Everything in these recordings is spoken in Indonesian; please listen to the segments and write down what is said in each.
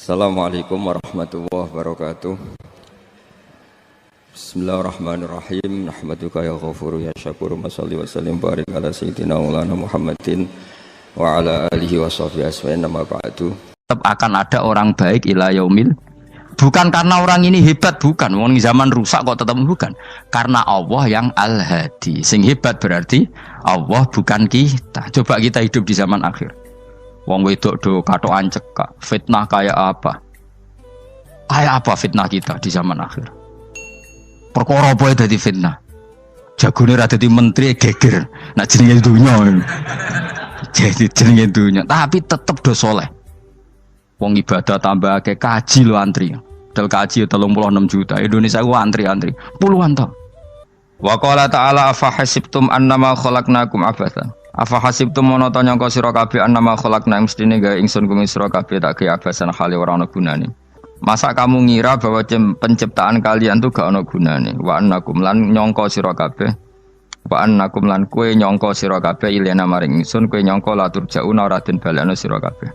Assalamualaikum warahmatullahi wabarakatuh. Bismillahirrahmanirrahim. Nahmaduka ya ghafuru ya syakuru. Mashalli wa sallim barik ala sayyidina maulana Muhammadin wa ala alihi wa sahbihi asma'in nama ba'du. Tetap akan ada orang baik ila yaumil. Bukan karena orang ini hebat, bukan. Wong zaman rusak kok tetap bukan. Karena Allah yang Al-Hadi. Sing hebat berarti Allah, bukan kita. Coba kita hidup di zaman akhir. Wong wedok do katokan cekak, fitnah kayak apa? Kayak apa fitnah kita di zaman akhir? Perkara apa dadi fitnah? Jagone ra dadi menteri geger. Nak jenenge dunya. Jadi jenenge dunya, tapi tetep do saleh. Wong ibadah tambah ke kaji lo antri. Dal kaji 36 juta. Indonesia ku antri-antri puluhan tahun. Wa qala ta'ala afa hasibtum annama khalaqnakum abathan. Afa hasibtum monoton nyangka sira kabeh annama khalaqna mestine gawe ingsun kuwi sira kabeh tak gawe abasan khali ora ana gunane. Masa kamu ngira bahwa penciptaan kalian tuh gak ana gunane? Wa annakum lan nyangka sira kabeh. Wa annakum lan kowe nyangka sira kabeh ilena maring ingsun kowe nyangka latur jauna ora den balekno sira kabeh.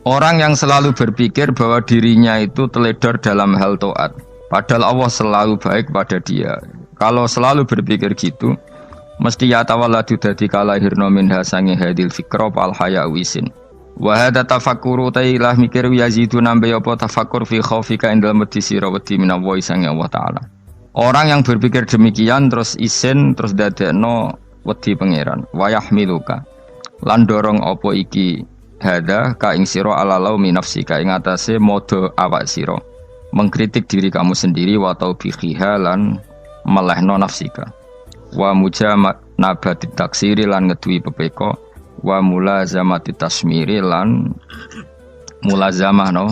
Orang yang selalu berpikir bahwa dirinya itu teledor dalam hal taat, padahal Allah selalu baik pada dia. Kalau selalu berpikir gitu, mesti ya tawalladu dadi kalahirna minha sange hadil fikra fal haya wisin. Wa hadza tafakkuru tailah mikir yazidu nambe apa tafakkur fi khaufika indal mati sira wedi minallahi sange Allah taala. Orang yang berpikir demikian terus isin terus dadekno wedi pangeran. Wa yahmiluka lan dorong apa iki hadza ka ing sira ala laumi nafsika ing atase modo awak sira mengkritik diri kamu sendiri wa taubihiha lan melehno nafsika. Wa mujamat nabati taksiri lan ngeduwi pepeko wa mulazamati tasmiri lan mulazamah no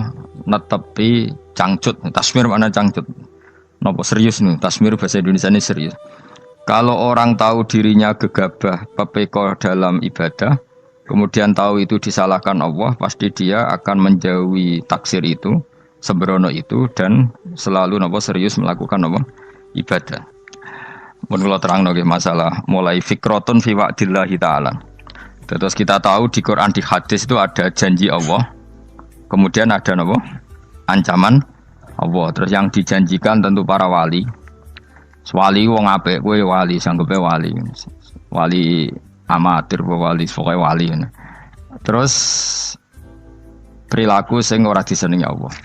netepi cangcut. Tasmir mana cangcut? Napa serius nih? Tasmir bahasa Indonesia ini serius. Kalau orang tahu dirinya gegabah pepeko dalam ibadah, kemudian tahu itu disalahkan Allah, pasti dia akan menjauhi taksir itu, sembrono itu, dan selalu napa serius melakukan napa ibadah. Menurut terang nggih masalah mulai fikrotun fi wa'dillahi ta'ala. Terus kita tahu di Quran di hadis itu ada janji Allah. Kemudian ada napa? Ancaman Allah. Terus yang dijanjikan tentu para wali. Wali wong apik kowe wali sanggepe wali. Wali amatir wali pokoke wali. Terus perilaku sing ora disenengi Allah.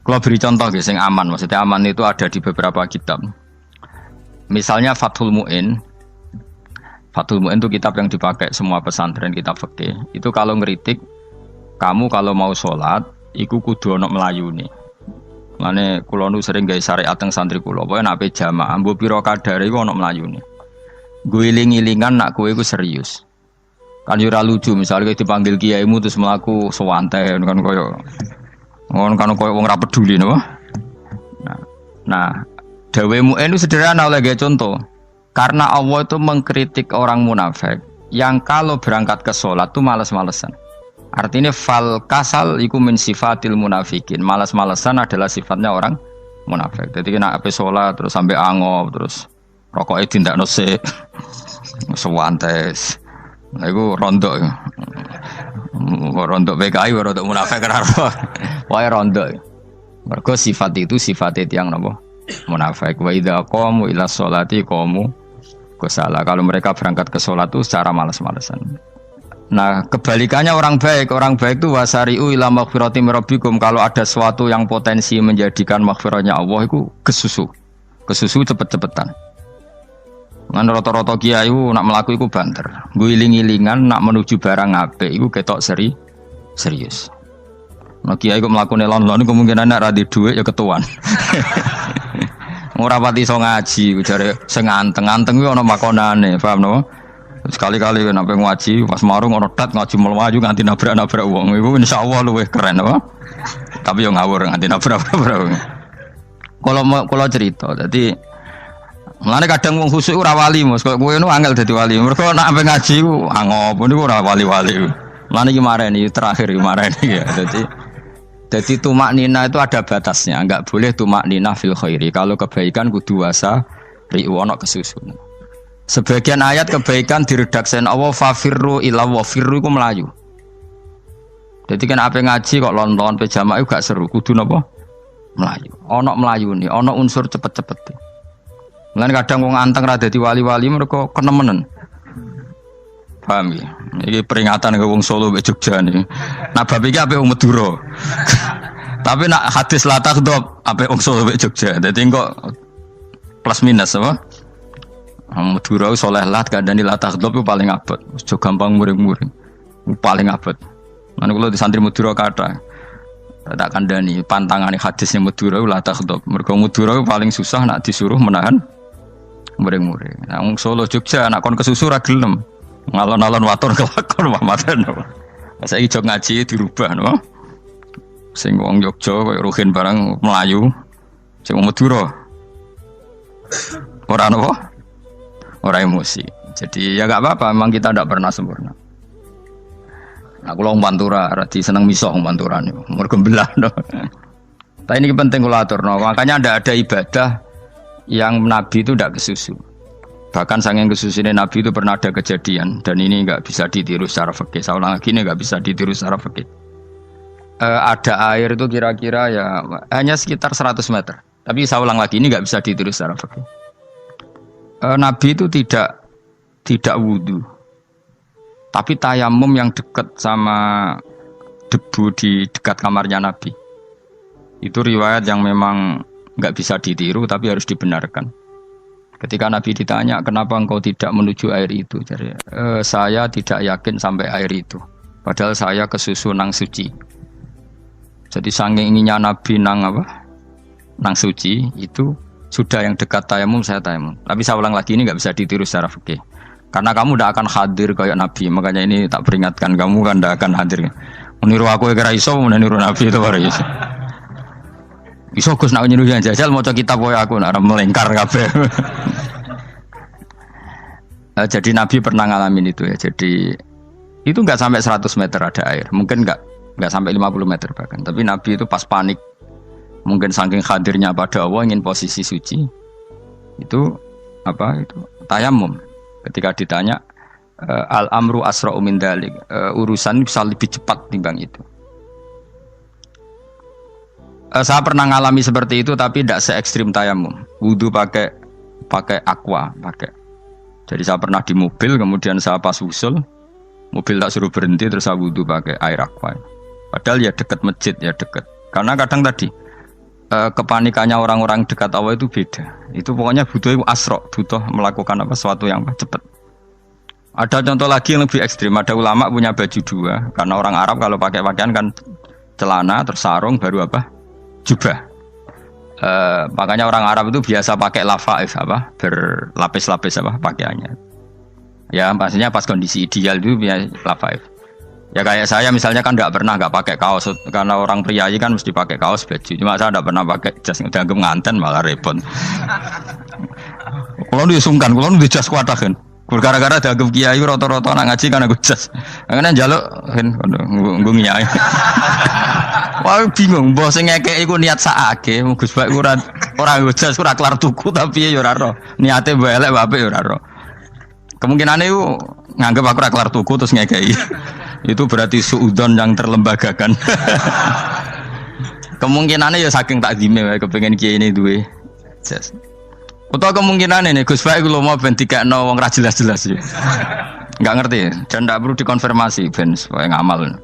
Kalau beri contoh nggih sing aman, maksudnya aman itu ada di beberapa kitab. Misalnya Fathul Mu'in. Fathul Mu'in itu kitab yang dipakai semua pesantren, kitab fikih. Itu kalau ngeritik, kamu kalau mau sholat, iku kudu ana melayune. Mane kula nu sering gawe syariat teng santri kula, pokoke nek jamaah mbuh pira kadare iku ana melayune. Guling-gilingan nak kowe iku serius. Kan yo ora lucu, misalnya dipanggil kiaimu terus mlaku sewantai kan koyo ngono kan koyo wong ora peduli napa. Nah, dawe Mu'in itu sederhana oleh gaya contoh. Karena Allah itu mengkritik orang munafik yang kalau berangkat ke sholat itu malas-malesan. Artinya fal kasal iku min sifatil munafikin. Malas-malesan adalah sifatnya orang munafik. Jadi kena ape sholat terus sampai angop terus rokoknya tindakno sik. Sewantes. Nah iku rondok. Rondok PKI rondok munafik karo. Wae rondok. Mergo sifat itu sifat yang napa? Munafik. Wa idza qamu ila sholati qamu kusala. Kalau mereka berangkat ke sholat itu secara malas-malesan. Nah, kebalikannya orang baik itu wasari'u ila maghfirati rabbikum. Kalau ada sesuatu yang potensi menjadikan maghfirahnya Allah itu kesusu cepet-cepetan. Ngan rata-rata kiai nak melaku iku banter. Guling-gilingan nak menuju barang apik iku ketok serius. Nah kiai kok mlakune lon-lon kemungkinan nek ra di dhuwit ya ketuan. Ora pati iso ngaji, jare sing anteng-anteng kuwi ana makonane, paham no? Sekali-kali nek ngaji pas marung ana tat ngaji mlayu nganti nabrak-nabrak wong. Iku insyaallah luwih keren apa? Tapi yo ngawur nganti nabrak-nabrak wong. Kalau cerita, dadi mulane kadang wong khusuk ora wali, Mas. Kok kowe nu angel dadi wali. Mergo nek ape ngaji ku angop niku ora wali-wali. Mulane iki mareni terakhir iki mareni ya. Jadi tumak nina itu ada batasnya, enggak boleh tumak nina fil khairi. Kalau kebaikan kudu wasa ri'wono kesusun. Sebagian ayat kebaikan diredaksikan Allah fafirru ila wa firru iku melayu. Jadi kan apa ngaji kok lonton pe jamaah gak seru, kudu napa? Melayu. Ana melayune, ana unsur cepet-cepet. Mulane kadang wong anteng ra dadi wali-wali mereka kenemenen. Paham ya? Ini peringatan ke wong Solo mbek Jogja nih. Nah bab iki ape wong Madura. Tapi nak hadis la takhdhab ape wong Solo mbek Jogja. Dadi kok plus minus apa? Madura soleh lat kandhani la takhdhab paling abot. Aja gampang muring-muring. Paling abot. Mana kalau di santri Madura kata tak kandani pantangan hadisnya Madura la takhdhab. Mergo Madura paling susah nak disuruh menahan muring-muring. Nah wong Solo Jogja nak kon kesusu ra gelem. Ngalon-alon waton kelakon pamaten. Saiki jog ngaji dirubah no. Sing wong Jogja koyo Ruhin barang Melayu. Sing wong Madura ora napa? Ora emosi. Jadi ya enggak apa-apa, memang kita tidak pernah sempurna. Nah, kula wong Pantura radi seneng misah wong Pantura niku. Mergo belah no. Tapi ini penting kula aturno. Makanya ndak ada ibadah yang Nabi itu tidak kesusu. Bahkan saking kesusunya Nabi itu pernah ada kejadian dan ini nggak bisa ditiru secara fikih. Saya ulang lagi ini nggak bisa ditiru secara fikih. Ada air itu kira-kira ya hanya sekitar 100 meter. Tapi saya ulang lagi ini nggak bisa ditiru secara fikih. Nabi itu tidak wudu, tapi tayamum yang dekat sama debu di dekat kamarnya Nabi. Itu riwayat yang memang nggak bisa ditiru tapi harus dibenarkan. Ketika Nabi ditanya, kenapa engkau tidak menuju air itu? Jadi, saya tidak yakin sampai air itu. Padahal saya kesusu nang suci. Jadi saking inginnya Nabi nang apa? Nang suci itu sudah yang dekat tayamum saya tayamum. Tapi saya ulang lagi ini nggak bisa ditiru secara fikih. Karena kamu tidak akan hadir kayak Nabi. Makanya ini tak peringatkan kamu kan tidak akan hadir. Meniru aku kira iso, meniru Nabi itu baru iso. Iso Gus nak nyuruh jajal maca kitab koyo aku nak melengkar kabeh. Jadi Nabi pernah ngalamin itu ya. Jadi itu enggak sampai 100 meter ada air. Mungkin enggak sampai 50 meter bahkan. Tapi Nabi itu pas panik. Mungkin saking hadirnya pada Allah ingin posisi suci. Itu apa itu? Tayamum. Ketika ditanya al-amru asra'u min dzalik. Urusan bisa lebih cepat timbang itu. Saya pernah ngalami seperti itu tapi tidak se ekstrim tayamum. Wudu pakai aqua, pakai. Jadi saya pernah di mobil, kemudian saya pas usul, mobil tak suruh berhenti terus saya wudu pakai air aqua. Padahal ya dekat masjid ya dekat. Karena kadang tadi kepanikannya orang-orang dekat Allah itu beda. Itu pokoknya butuh asro, butuh melakukan apa sesuatu yang cepat. Ada contoh lagi yang lebih ekstrim. Ada ulama punya baju dua. Karena orang Arab kalau pakai pakaian kan celana terus sarung baru apa? Jubah. Makanya orang Arab itu biasa pakai lafaif apa berlapis-lapis apa pakaiannya. Ya pastinya pas kondisi ideal itu biasa lafaif. Ya kayak saya misalnya kan nggak pakai kaos karena orang priayi kan mesti pakai kaos baju. Cuma saya nggak pernah pakai jas dianggap nganten malah repot. Kalau disungkan, kalau di jas kuat kan. Gara-gara dianggap kiai roto-roto nak ngaji kan aku jas. Karena jaluk kan nggung nyai. Wah bingung, bos ngekek iku niat sakake, Gus Bak ora jas ora kelar tuku tapi ya ora ro. Niate mbok elek wae ya ora ro. Kemungkinane iku nganggep aku ora kelar tuku terus ngekeki. Itu berarti suudzon yang terlembagakan. Kemungkinane ya saking takdime wae kepengin kiai ini duwe jas. Utawa kemungkinane nih Gus Bak iku lho mau ben dikekno wong ra jelas-jelas ya. Enggak ngerti dan ndak perlu dikonfirmasi ben supaya ngamal.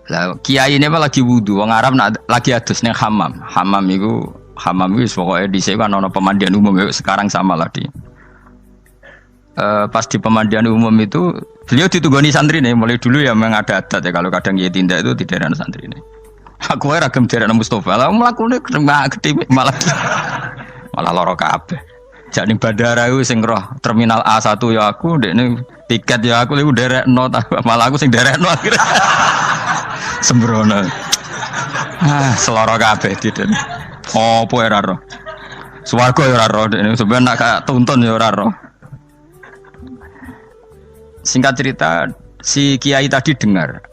Lah kiai ini apa lagi wudu, wong Arab lagi adus ning hammam. Hammam itu pokoknya di sini kan ono pemandian umum sekarang sama lah di. Pas di pemandian umum itu beliau ditunggoni santri nih, mulai dulu ya memang ada adat ya kalau kadang kiai tindak itu di daerah santri nih. Aku ragam daerah Mustafa, lah melakukan gede malah loro kabeh. Jadi bandara itu sing roh terminal A1 ya aku, dekne tiket ya aku lagi derek no, malah aku sing derek no akhirnya. Sembrono. Seloro kabeh diten. Opo ora ro. Swarga ya ora ro, dene sampeyan nak tuntun ya ora ro. Singkat cerita, si kiai tadi dengar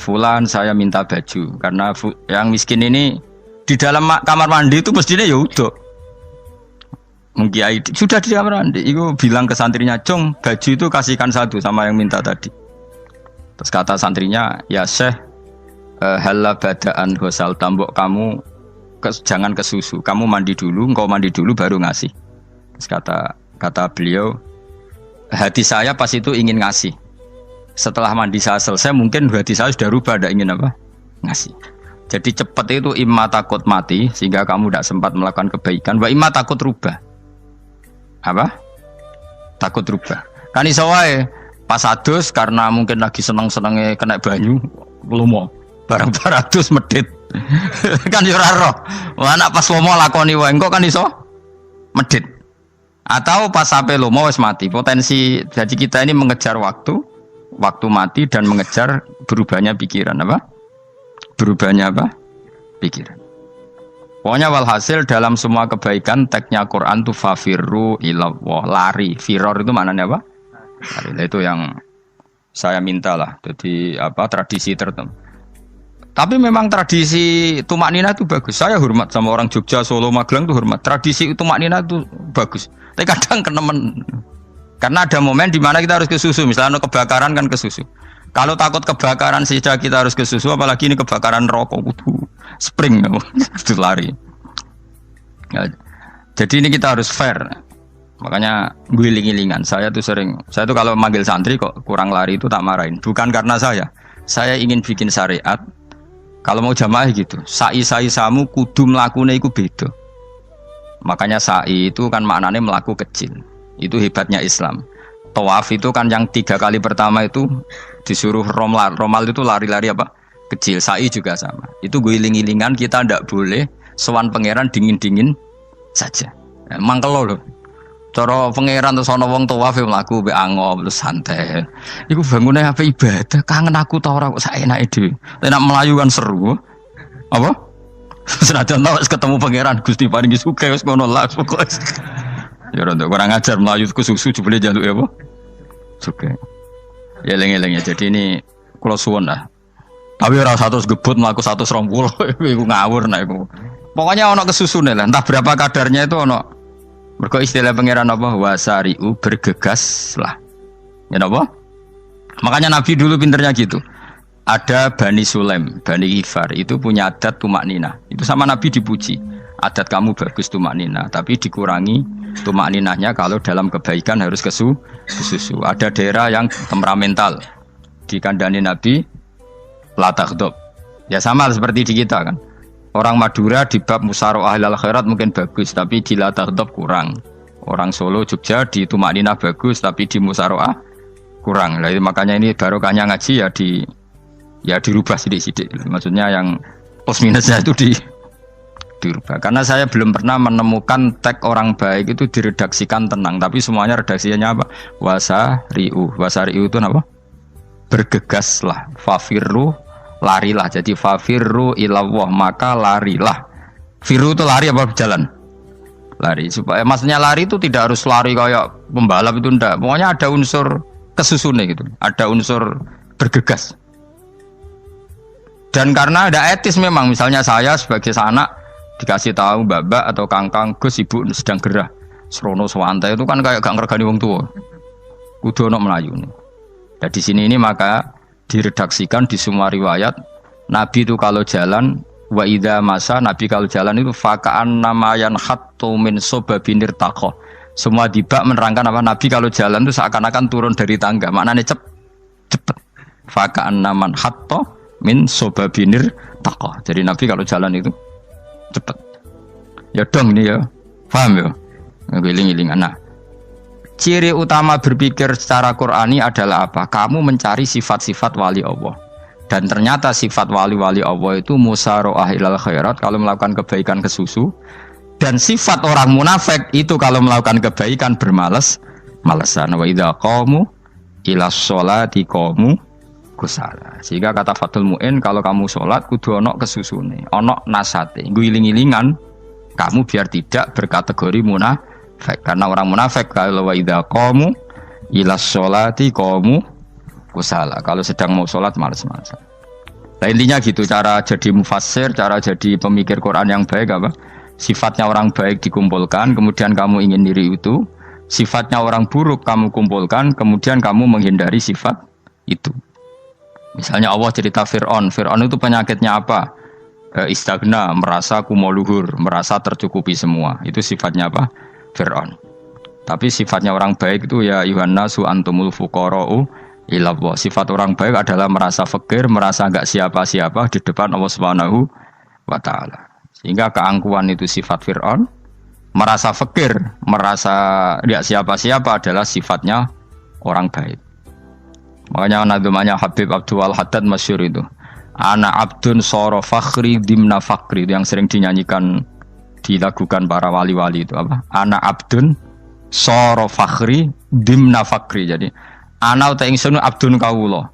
fulan saya minta baju karena yang miskin ini di dalam kamar mandi itu mestinya ya udah. Kiai sudah di kamar mandi, itu bilang ke santrinya, "Cung, baju itu kasihkan satu sama yang minta tadi." Terus kata santrinya, ya Syekh, halla badaan ghusal tambok kamu jangan ke susu, kamu mandi dulu, engkau mandi dulu baru ngasih. Terus kata beliau, hati saya pas itu ingin ngasih. Setelah mandi saya selesai, mungkin hati saya sudah rubah, tidak ingin apa? Ngasih. Jadi cepat itu imma takut mati, sehingga kamu tidak sempat melakukan kebaikan, wa imma takut rubah. Apa? Takut rubah. Kan iso wae pas adus karena mungkin lagi seneng-senenge kena banyu, lumo. Barang adus medit. Kan yo ora roh. Wah anak pas lomo lakoni wae engko kan iso medit. Atau pas sampai lomo wis mati. Potensi jadi kita ini mengejar waktu mati dan mengejar berubahnya pikiran apa? Berubahnya apa? Pikiran. Pokoknya walhasil dalam semua kebaikan teksnya Quran itu fafirru ilallah, lari. Firor itu maknanya apa? Lari. Itu yang saya minta lah. Jadi apa tradisi tertentu. Tapi memang tradisi tumak nina itu bagus. Saya hormat sama orang Jogja, Solo, Magelang itu hormat. Tradisi tumak nina itu bagus. Tapi kadang kenemen. Karena ada momen di mana kita harus ke susu. Misalnya kebakaran kan ke susu. Kalau takut kebakaran sehingga kita harus ke susu, apalagi ini kebakaran rokok, spring, itu lari. Ya, jadi ini kita harus fair. Makanya guling-gilingan. Saya tuh kalau manggil santri kok kurang lari itu tak marahin. Bukan karena saya ingin bikin syariat. Kalau mau jamaah gitu, sa'i samu kudu mlakune iku beda. Makanya sa'i itu kan maknanya melaku kecil. Itu hebatnya Islam. Tawaf itu kan yang 3 kali pertama itu disuruh romal itu lari-lari apa? Kecil. Sa'i juga sama. Itu guling-gilingan kita ndak boleh sowan pangeran dingin-dingin saja. Mangkel loh. Cara pangeran terus ana wong tawaf mlaku mbek angop terus santai. Iku bangune apa ibadah? Kangen aku ta ora kok saenake dhewe. Nek melayu kan seru. Apa? Senajan tau ketemu pangeran Gusti paringi sugih wis ngono lah pokoke. Ya ora kurang ajar melayu ku susu jebule jaluk ya apa? Sugih. Ya eling-eling ya. Jadi ini kula suwun lah. Tapi ora 100 gebut mlaku 120 iku ngawur nek iku. Pokoknya ana kesusune lah, entah berapa kadarnya itu ana. Mergo istilah pangeran apa wasari'u bergegas lah. Ya napa? Makanya Nabi dulu pinternya gitu. Ada Bani Sulaim, Bani Ghifar itu punya adat tumak nina. Itu sama Nabi dipuji. Adat kamu bagus tumak nina, tapi dikurangi tumak ninahnya kalau dalam kebaikan harus ke susu. Ada daerah yang temperamental. Dikandani Nabi la taghdab. Ya sama seperti di kita kan. Orang Madura di bab musyawarah ahlul khairat mungkin bagus, tapi di la taghdab kurang. Orang Solo, Jogja di tumak ninah bagus, tapi di musyawarah kurang. Nah, makanya ini barokahnya ngaji ya dirubah sidik-sidik. Maksudnya yang plus minusnya itu dirubah. Karena saya belum pernah menemukan teks orang baik itu diredaksikan tenang, tapi semuanya redaksinya apa? Wasari'u. Wasari'u itu apa? Bergegaslah. Fafirru, larilah. Jadi fafirru ilallah, maka larilah. Firu itu lari apa berjalan? Lari. Supaya maksudnya lari itu tidak harus lari kayak pembalap itu enggak. Pokoknya ada unsur kesusune gitu. Ada unsur bergegas. Dan karena ada etis memang, misalnya saya sebagai anak dikasih tahu babak atau kangkang Gus ibu sedang gerah. Serono sewantai itu kan kayak gak ngergani wong tua. Kudu ono Melayu nih. Nah di sini ini maka diredaksikan di semua riwayat Nabi itu kalau jalan wa idza masa, Nabi kalau jalan itu fakaan namayan khattu min sobabinir taqo. Semua dibak menerangkan apa Nabi kalau jalan itu seakan-akan turun dari tangga. Maknanya cepet. Fakaan naman khattu min sobabinir taqo. Jadi Nabi kalau jalan itu cepet. Ya dong ini ya. Paham ya? Ngiling-ngiling anak. Ciri utama berpikir secara Qur'ani adalah apa? Kamu mencari sifat-sifat wali Allah. Dan ternyata sifat wali-wali Allah itu musyaroah ilal khairat, kalau melakukan kebaikan ke susu. Dan sifat orang munafik itu kalau melakukan kebaikan bermales-malesan. Wa idza qamu ila sholati qamu kusala. Sehingga kata Fathul Mu'in, kalau kamu sholat kudu ono kesusune, ono nasate, guling-gilingan kamu biar tidak berkategori munafik. Karena orang munafik kalau wa idza qamu ila sholati qamu kusala. Kalau sedang mau sholat malas-malasan. Nah intinya gitu, cara jadi mufassir, cara jadi pemikir Quran yang baik apa? Sifatnya orang baik dikumpulkan, kemudian kamu ingin diri itu. Sifatnya orang buruk kamu kumpulkan, kemudian kamu menghindari sifat itu. Misalnya Allah cerita Fir'aun. Fir'aun itu penyakitnya apa? Istagna, merasa kumoluhur, merasa tercukupi semua. Itu sifatnya apa? Fir'aun. Tapi sifatnya orang baik itu ya Yuhannasu antumul fuqara'u ilallah. Sifat orang baik adalah merasa fakir, merasa enggak siapa-siapa di depan Allah Subhanahu wa taala. Sehingga keangkuhan itu sifat Fir'aun, merasa fakir, merasa enggak siapa-siapa adalah sifatnya orang baik. Makanya nadumanya Habib Abdul Haddad masyhur itu. Ana abdun soro fakhri dimna fakri, itu yang sering dinyanyikan dilakukan para wali-wali itu apa? Ana abdun soro fakhri dimna fakri. Jadi ana uta ingsun abdun kawula.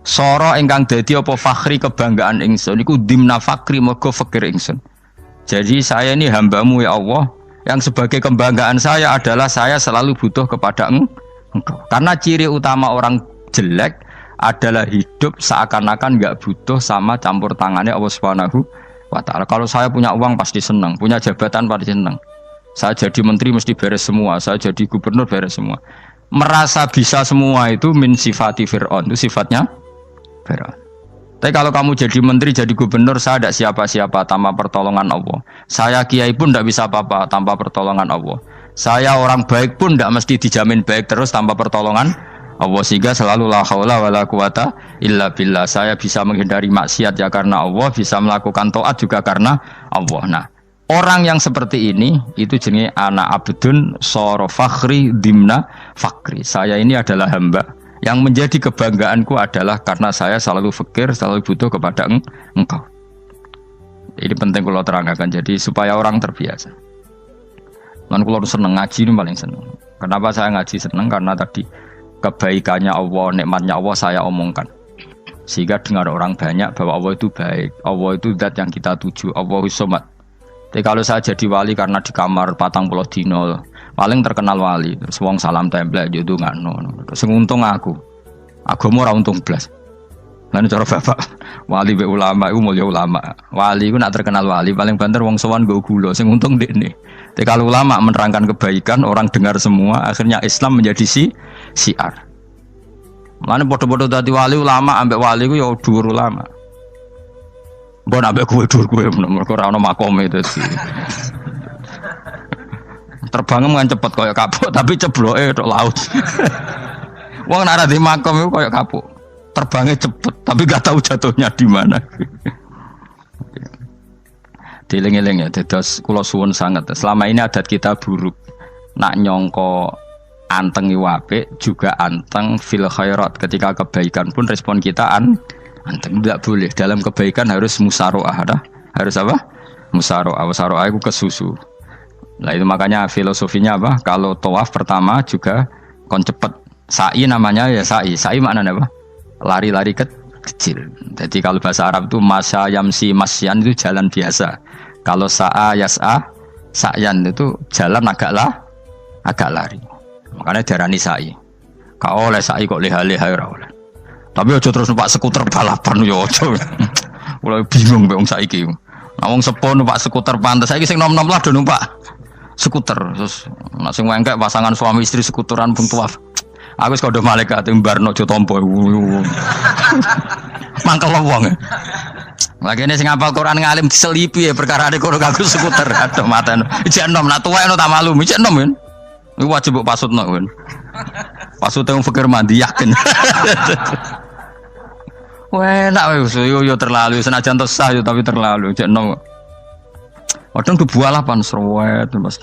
Soro ingkang dadi apa fakhri kebanggaan ingsun iku dimna fakri mergo fakir ingsun. Jadi saya ini hambamu ya Allah, yang sebagai kebanggaan saya adalah saya selalu butuh kepada Engkau. Karena ciri utama orang jelek adalah hidup seakan-akan enggak butuh sama campur tangannya Allah Subhanahu wa taala. Kalau saya punya uang pasti senang, punya jabatan pasti senang. Saya jadi menteri mesti beres semua, saya jadi gubernur beres semua. Merasa bisa semua itu min sifati Fir'aun, itu sifatnya Fir'aun. Tapi kalau kamu jadi menteri, jadi gubernur, saya tidak siapa-siapa tanpa pertolongan Allah. Saya kiai pun tidak bisa apa-apa tanpa pertolongan Allah. Saya orang baik pun tidak mesti dijamin baik terus tanpa pertolongan Allah. Sehingga selalu la haula wala quwata illa billah. Saya bisa menghindari maksiat ya karena Allah, bisa melakukan taat juga karena Allah. Nah, orang yang seperti ini itu jenis ana abdun soro fakhri dimna fakri. Saya ini adalah hamba yang menjadi kebanggaanku adalah karena saya selalu fakir, selalu butuh kepada Engkau. Ini penting kalau terangkan, jadi supaya orang terbiasa. Dan kalau seneng ngaji ini paling seneng. Kenapa saya ngaji seneng? Karena tadi kebaikannya Allah, nikmatnya Allah saya omongkan. Sehingga dengar orang banyak bahwa Allah itu baik, Allah itu zat yang kita tuju, Allahus Somad. Tapi kalau saya jadi wali karena di kamar 40 dino, paling terkenal wali, terus wong salam template yo ndongakno. Sing untung aku mau ora untung blas. Lan cara bapak wali be ulama iku mulya ulama. Wali iku nak terkenal wali paling banter wong sowan nggo gula, sing untung ndekne. Tapi kalau ulama menerangkan kebaikan, orang dengar semua, akhirnya Islam menjadi siar. Lan padha-padha dadi wali ulama ambek wali iku ya dhuwur ulama. Mbok ambek kowe dhuwur kowe mergo ora ono makome dadi. Terbangem kan cepet kaya kapuk tapi cebloke tok laut. Wong nek ora di makom iku kaya kapuk. Terbangnya cepet tapi gak tahu jatuhnya di mana. Dieling-eling ya, dados kula suwun sangat. Selama ini adat kita buruk. Nak nyongko anteng apik juga anteng fil khairat. Ketika kebaikan pun respon kita anteng, tidak boleh. Dalam kebaikan harus musaroah, harus apa? Musaroah. Musaroah itu kesusu. Nah itu makanya filosofinya apa? Kalau tawaf pertama juga kon cepet. Sa'i namanya ya sa'i. Sa'i maknanya apa? Lari-lari kecil. Jadi kalau bahasa Arab itu masya yamsi masyan itu jalan biasa. Kalau sa'a yas'a sa'yan itu jalan agak lari. Makanya darani sa'i. Kau oleh sa'i kok leha-leha ora oleh. Tapi aja terus numpak skuter balapan yo aja. Mulai bingung wong saiki. Nah wong sepo numpak skuter pantes saiki sing nom-nom lah do numpak skuter. Terus nek sing wengkek pasangan suami istri skuteran pun tuaf. Aku wis kodho malaikat timbarno aja tampa. Mangkel wong. Lagi ini sing hafal Quran ngalim diselipi ya perkara ade kono kanggo skuter. Aduh maten. Ijek enom nak tuwek no tak malu. Ijek enom kan. Iku wajib mbok pasutno kan. Pasute wong fikir mandi yakin. Wah, nak wis yo terlalu senajan sah yo tapi terlalu. Ijek enom. Padahal kebualapan serwet Mas.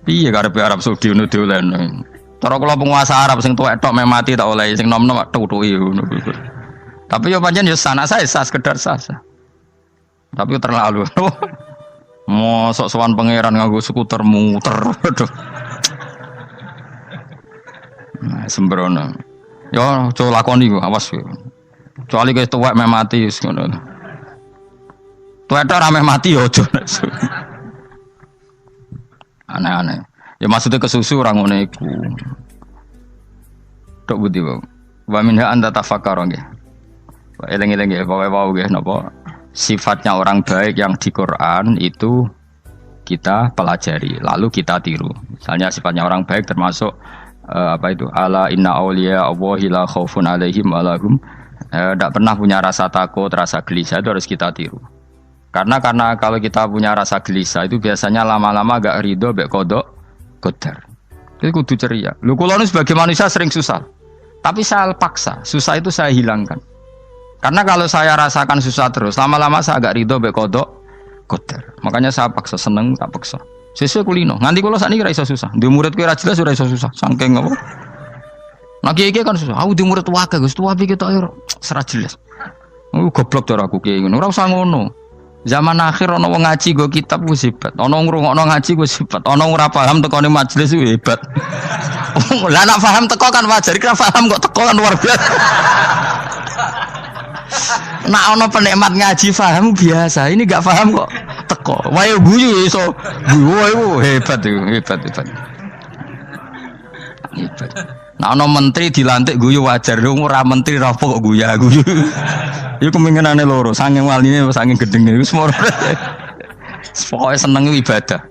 Piye karepe Arab Saudi ngono diolen. Cara kula penguasa Arab sing tuwek tok meh mati tak oleh sing nom-nom tutuki ngono. Tapi yo pancen yo sanak saya sah sekedar sah. Tapi terlalu. Mosok sowan pangeran nganggo skuter muter. Aduh. Nah, sembrono. Yo coba lakoni ku awas kowe. Kecuali kowe tuwek meh mati wis ngono. Tuwek tok ora meh mati yo aja. Aneh-aneh. Ya maksudnya kesusu orang ngono iku. Tok budi wae. Wa minha anta tafakkar nggih. Eling-eling nggih wae nggih napa sifatnya orang baik yang di Quran itu kita pelajari lalu kita tiru. Misalnya sifatnya orang baik termasuk apa itu ala inna auliya Allahi la khaufun alaihim wa lahum Tidak pernah punya rasa takut, rasa gelisah itu harus kita tiru. Karena kalau kita punya rasa gelisah itu biasanya lama-lama agak ridho, mbek kodok, kodar. Itu kudu ceria. Lu kalau sebagai manusia sering susah, tapi saya paksa, susah itu saya hilangkan. Karena kalau saya rasakan susah terus, lama-lama saya agak ridho, mbek kodok, kodar. Makanya saya paksa, seneng, tak paksa. Sesuai kulino. Nganti kalau saat ini rasa susah. Di murid kira jelas sudah rasa susah. Sangking apa? Nah kiai kan susah. Aku di murid wae Gus, tua pikir tak ayo serat jelas. Goblok cara aku kiai ngono. Ora usah ngono. Zaman akhir ono wong ngaji go kitab wis hebat. Ono ngrungokno ngaji wis hebat. Ono ora paham tekone majelis wis hebat. Lah nek paham teko kan wajar, kira paham kok teko kan luar biasa. Nak ono penikmat ngaji paham biasa. Ini enggak paham kok teko. Wae guyu iso. Guyu hebat itu, hebat. Hebat. Nah ono menteri dilantik guyu wajar, ora menteri ra kok guyu. Iku kemungkinane loro, saking waline saking gedenge iku semua. Pokoke seneng ibadah.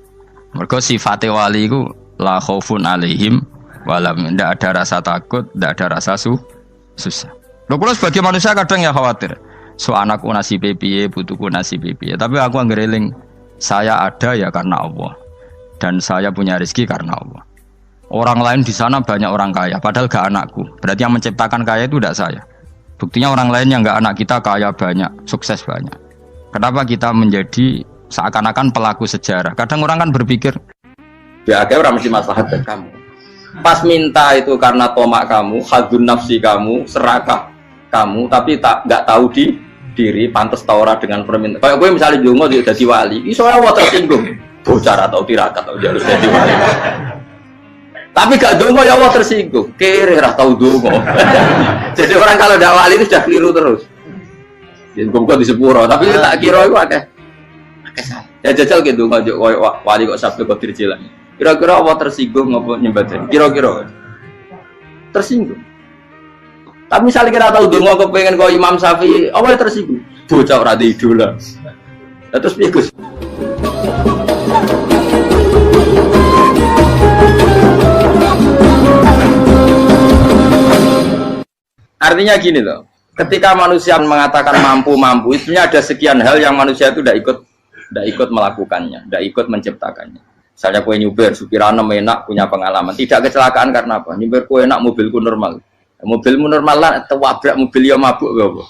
Mergo sifate wali iku la khaufun alaihim walam, ndak ada rasa takut, ndak ada rasa susah. Lho kula sebagai manusia kadang ya khawatir. So anakku nasibe piye, putuku nasibe piye. Tapi aku anggere eling, saya ada ya karena Allah. Dan saya punya rezeki karena Allah. Orang lain di sana banyak orang kaya, padahal gak anakku. Berarti yang menciptakan kaya itu tidak saya. Buktinya orang lain yang gak anak kita kaya banyak, sukses banyak. Kenapa kita menjadi seakan-akan pelaku sejarah? Kadang orang kan berpikir, ya akhirnya orang mesti maslahat dan kamu. Pas minta itu karena tomak kamu, hadun nafsi kamu, serakah kamu, tapi gak tahu diri, pantas taura dengan permintaan. Kayak gue misalnya jongo jadi wali, ini soalnya tersinggung, bocor atau tirakat atau harus jadi wali. Tapi gak dongo ya Allah tersinggung, kere rah tahu dongo. Jadi orang kalau tidak wali itu sudah keliru terus. Jadi kok di sepuro, tapi tak kira itu akeh. Ya jajal gitu ngajak wali kok sabtu kok dirjilan. Kira-kira Allah tersinggung ngopo nyembadani? Kira-kira tersinggung. Tapi misalnya kira tahu dongo kepengen kau Imam Syafi'i, Allah tersinggung. Bocah ora di idola. Terus piye Gus? Artinya gini loh, ketika manusia mengatakan mampu, itu ada sekian hal yang manusia itu tidak ikut melakukannya, tidak ikut menciptakannya. Misalnya kue nyuber, supirana enak, punya pengalaman, tidak kecelakaan karena apa? Nyuber kue enak, mobilku normal, mobilmu normal lah, tewabrak mobil yang mabuk, apa?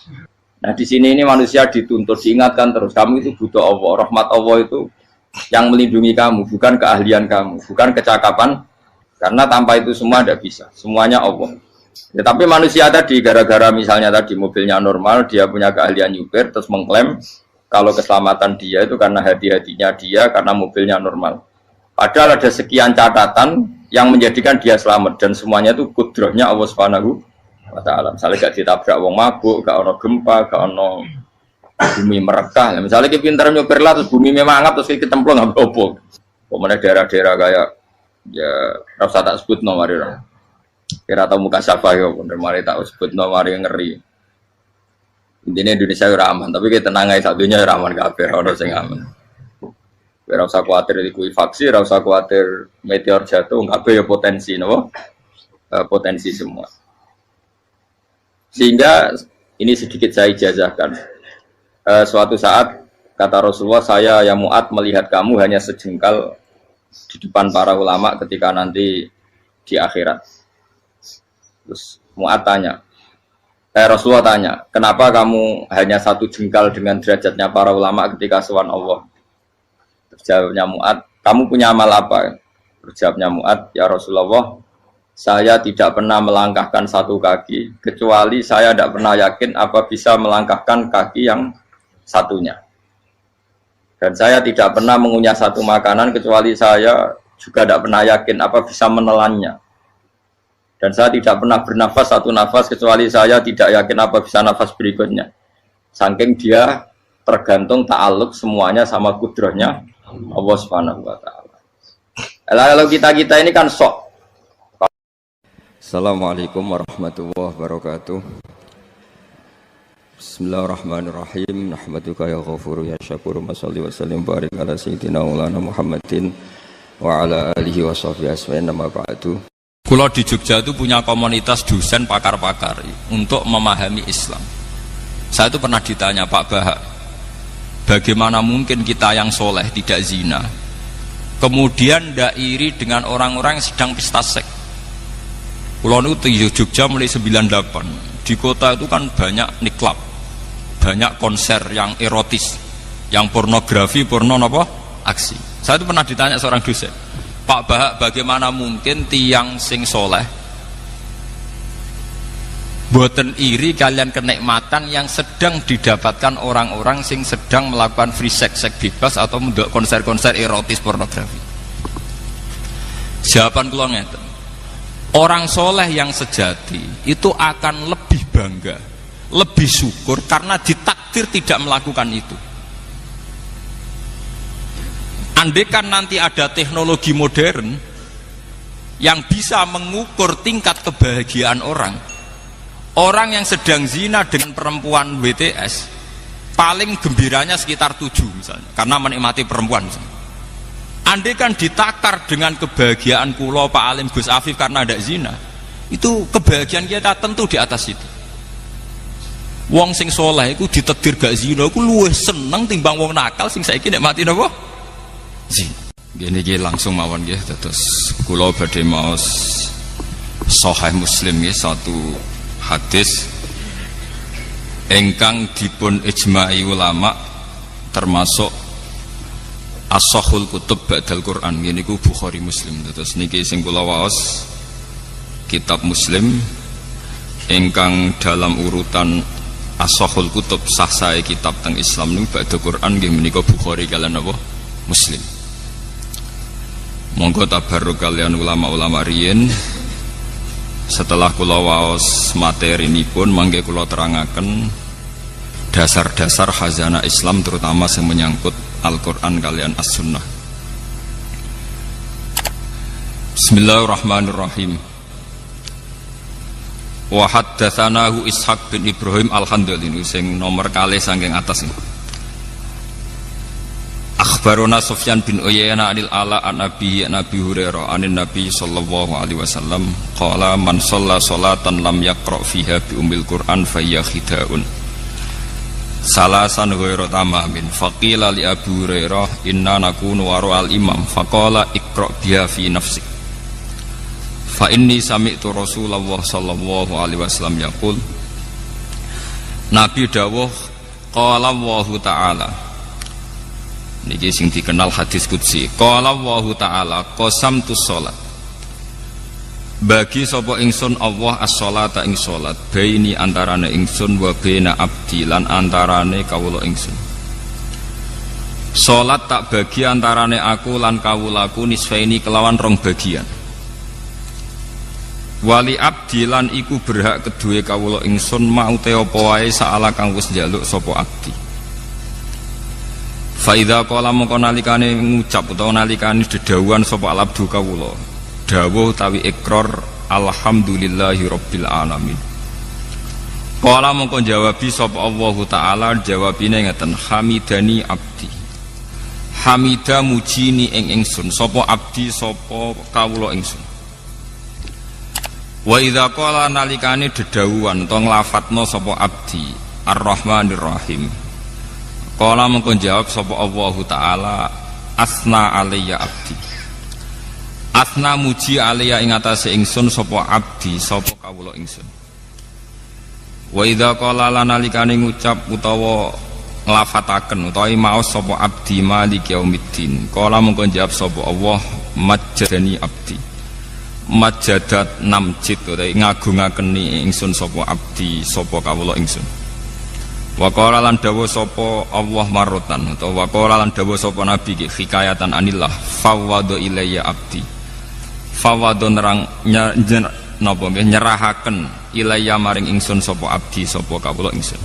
Nah di sini ini manusia dituntut, diingatkan terus, kamu itu butuh Allah, rahmat Allah itu yang melindungi kamu, bukan keahlian kamu, bukan kecakapan, karena tanpa itu semua tidak bisa, semuanya Allah. Ya, tapi manusia tadi gara-gara misalnya tadi mobilnya normal, dia punya keahlian nyupir, terus mengklaim kalau keselamatan dia itu karena hati-hatinya dia, karena mobilnya normal. Padahal ada sekian catatan yang menjadikan dia selamat dan semuanya itu kudrahnya Allah Subhanahu wa Ta'ala. Misalnya gak ditabrak wong mabuk, gak ono gempa, gak ono bumi merekah. Misalnya kita pintar nyupir lah, terus bumi memang angap, terus kita templong nggak apa-apa. Kemudian daerah-daerah kayak ya rasa tak sebut nomor itu. Kira tahu muka siapa ya, bener mari tak sebut nomor yang ngeri. Intinya Indonesia ora aman, tapi kita tenang aja satunya ora aman kabeh, ora sing aman. Ora usah kuwatir dikuwi faksi, ora usah kuwatir meteor jatuh, kabeh ya potensi napa? Potensi semua. Sehingga ini sedikit saya ijazahkan. Suatu saat kata Rasulullah, saya ya Mu'ad melihat kamu hanya sejengkal di depan para ulama ketika nanti di akhirat. Terus Mu'ad tanya, Rasulullah tanya, kenapa kamu hanya satu jengkal dengan derajatnya para ulama ketika sowan Allah? Terjawabnya Mu'ad, kamu punya amal apa? Terjawabnya Mu'ad, ya Rasulullah, saya tidak pernah melangkahkan satu kaki, kecuali saya tidak pernah yakin apa bisa melangkahkan kaki yang satunya. Dan saya tidak pernah mengunyah satu makanan, kecuali saya juga tidak pernah yakin apa bisa menelannya. Dan saya tidak pernah bernafas satu nafas kecuali saya tidak yakin apa bisa nafas berikutnya. Saking dia tergantung ta'aluk semuanya sama kudrahnya Allah Subhanahu wa Ta'ala. Lalu kita ini kan sok. Assalamualaikum warahmatullahi wabarakatuh. Bismillahirrahmanirrahim. Nahmaduka ya ghafuru ya syakuru masalli wa sallim barik ala sayyidina Maulana Muhammadin wa ala alihi wa sahbihi asma'in nama ba'du. Kulo di Jogja itu punya komunitas dosen pakar-pakar untuk memahami Islam. Saya itu pernah ditanya, Pak Bahak, bagaimana mungkin kita yang soleh tidak zina, kemudian tidak iri dengan orang-orang yang sedang pesta seks? Kulo itu di Jogja mulai 98. Di kota itu kan banyak niklab, banyak konser yang erotis, yang pornografi, aksi. Saya itu pernah ditanya seorang dosen, Pak Bahak, bagaimana mungkin tiang sing soleh boten iri kalian kenikmatan yang sedang didapatkan orang-orang sing sedang melakukan free sex, seks bebas atau mendak konser-konser erotis pornografi? Jawaban kula ngeten, orang soleh yang sejati itu akan lebih bangga, lebih syukur karena ditakdir tidak melakukan itu. Andaikan nanti ada teknologi modern yang bisa mengukur tingkat kebahagiaan orang yang sedang zina dengan perempuan WTS paling gembiranya sekitar 7 misalnya, karena menikmati perempuan misalnya. Andaikan ditakar dengan kebahagiaan kulo Pak Alim Gus Afif karena ada zina, itu kebahagiaan kita tentu di atas itu. Wong sing soleh itu ditakdir gak zina, aku luwih seneng timbang wong nakal sing saiki nikmati napa? Gini langsung mawon nggih, terus kula badhe maos Sahih Muslim nggih, satu hadis ingkang dipun ijma'i ulama termasuk as-sahhul kutub ba'dal Quran. Ngene niku Bukhari Muslim. Terus niki sing kula waos kitab Muslim ingkang dalam urutan as-sahhul kutub sah sae kitab teng Islam niku ba'dal Quran nggih menika Bukhari kalian apa? Muslim. Monggo tabarruk kalian ulama-ulama riyin. Setelah kula waos materi nipun mangke kula terangaken dasar-dasar khazanah Islam terutama yang menyangkut Al-Qur'an kalian As-Sunnah. Bismillahirrahmanirrahim. Wa haddatsanahu Ishaq bin Ibrahim Al-Handali sing nomor kalih saking atas ini. Akhbarona Sufyan bin Uyainah anil Ala an Abi Hurairah anin Nabi sallallahu alaihi wasallam qala man shalla sholatan lam yaqra fiha bi ummil Qur'an fa hiya khidaun salasan ghairu tamamin faqila li Abu Hurairah inna nakunu wara al imam faqala iqra biha fi nafsik fa inni sami'tu Rasulullah sallallahu alaihi wasallam yaqul. Nabi dawuh qala Allahu ta'ala, niki sing dikenal hadis qudsi, qala Allahu ta'ala qasamtus shalat, bagi sapa ingsun Allah as-sholata ing salat, baini antarane ingsun wa baina abdi lan antarane kawula ingsun. Salat tak bagi antarane aku lan kawulaku nisfaini kelawan rong bagian. Wali abdi lan iku berhak kedue kawula ingsun mau te apa wae saala kang wis njaluk sapa abdi. Faidha qala mongko nalikane ngucap utawa nalikane dedawuhan sapa alabdu kawula dawuh utawi ikrar alhamdulillahi rabbil alamin. Qala mongko jawabi sapa Allah taala jawabine ngeten, hamidani abdi, hamida mujini ing ingsun sapa abdi sapa kawula ingsun. Wa idza qala nalikane dedawuhan utawa nglafatna sapa abdi arrahmanir rahim, qala mengko jawab sapa Allah taala asna alayya abdi, asna muji alayya ing atase ingsun sapa abdi sapa kawula ingsun. Wa idza qala lanalikane ngucap utawa nglafataken utawa maos sapa abdi maliki yaumiddin, qala mengko jawab sapa Allah majjadani abdi, majjadat namjid utawa ngagungakeni ingsun sapa abdi sapa kawula ingsun. Wa qala lan dawuh sapa Allah marrotan utawa wa qala lan dawuh sapa nabi ki hikayatan anillah fawwadu ilayya abdi, fawwadu nerang napa nggih nyerahaken ilayya maring ingsun sapa abdi sapa kawula ingsun.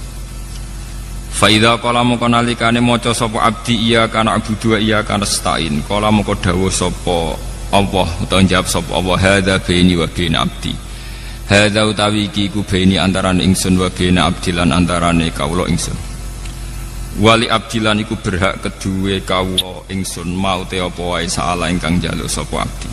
Fa idza qala moko nalikane maca sapa abdi iya kana abudu wa iya kana stain, qala moko dawuh sapa Allah utawa jawab sapa Allah hadza baini wa baina abdi, hadza utawi iki ku baini antarane ingsun wa baina abdi lan antarane kawula ingsun. Wali abdi lan iku berhak kedue kawula ingsun mau te apa wae saala ingkang njaluk sapa abdi.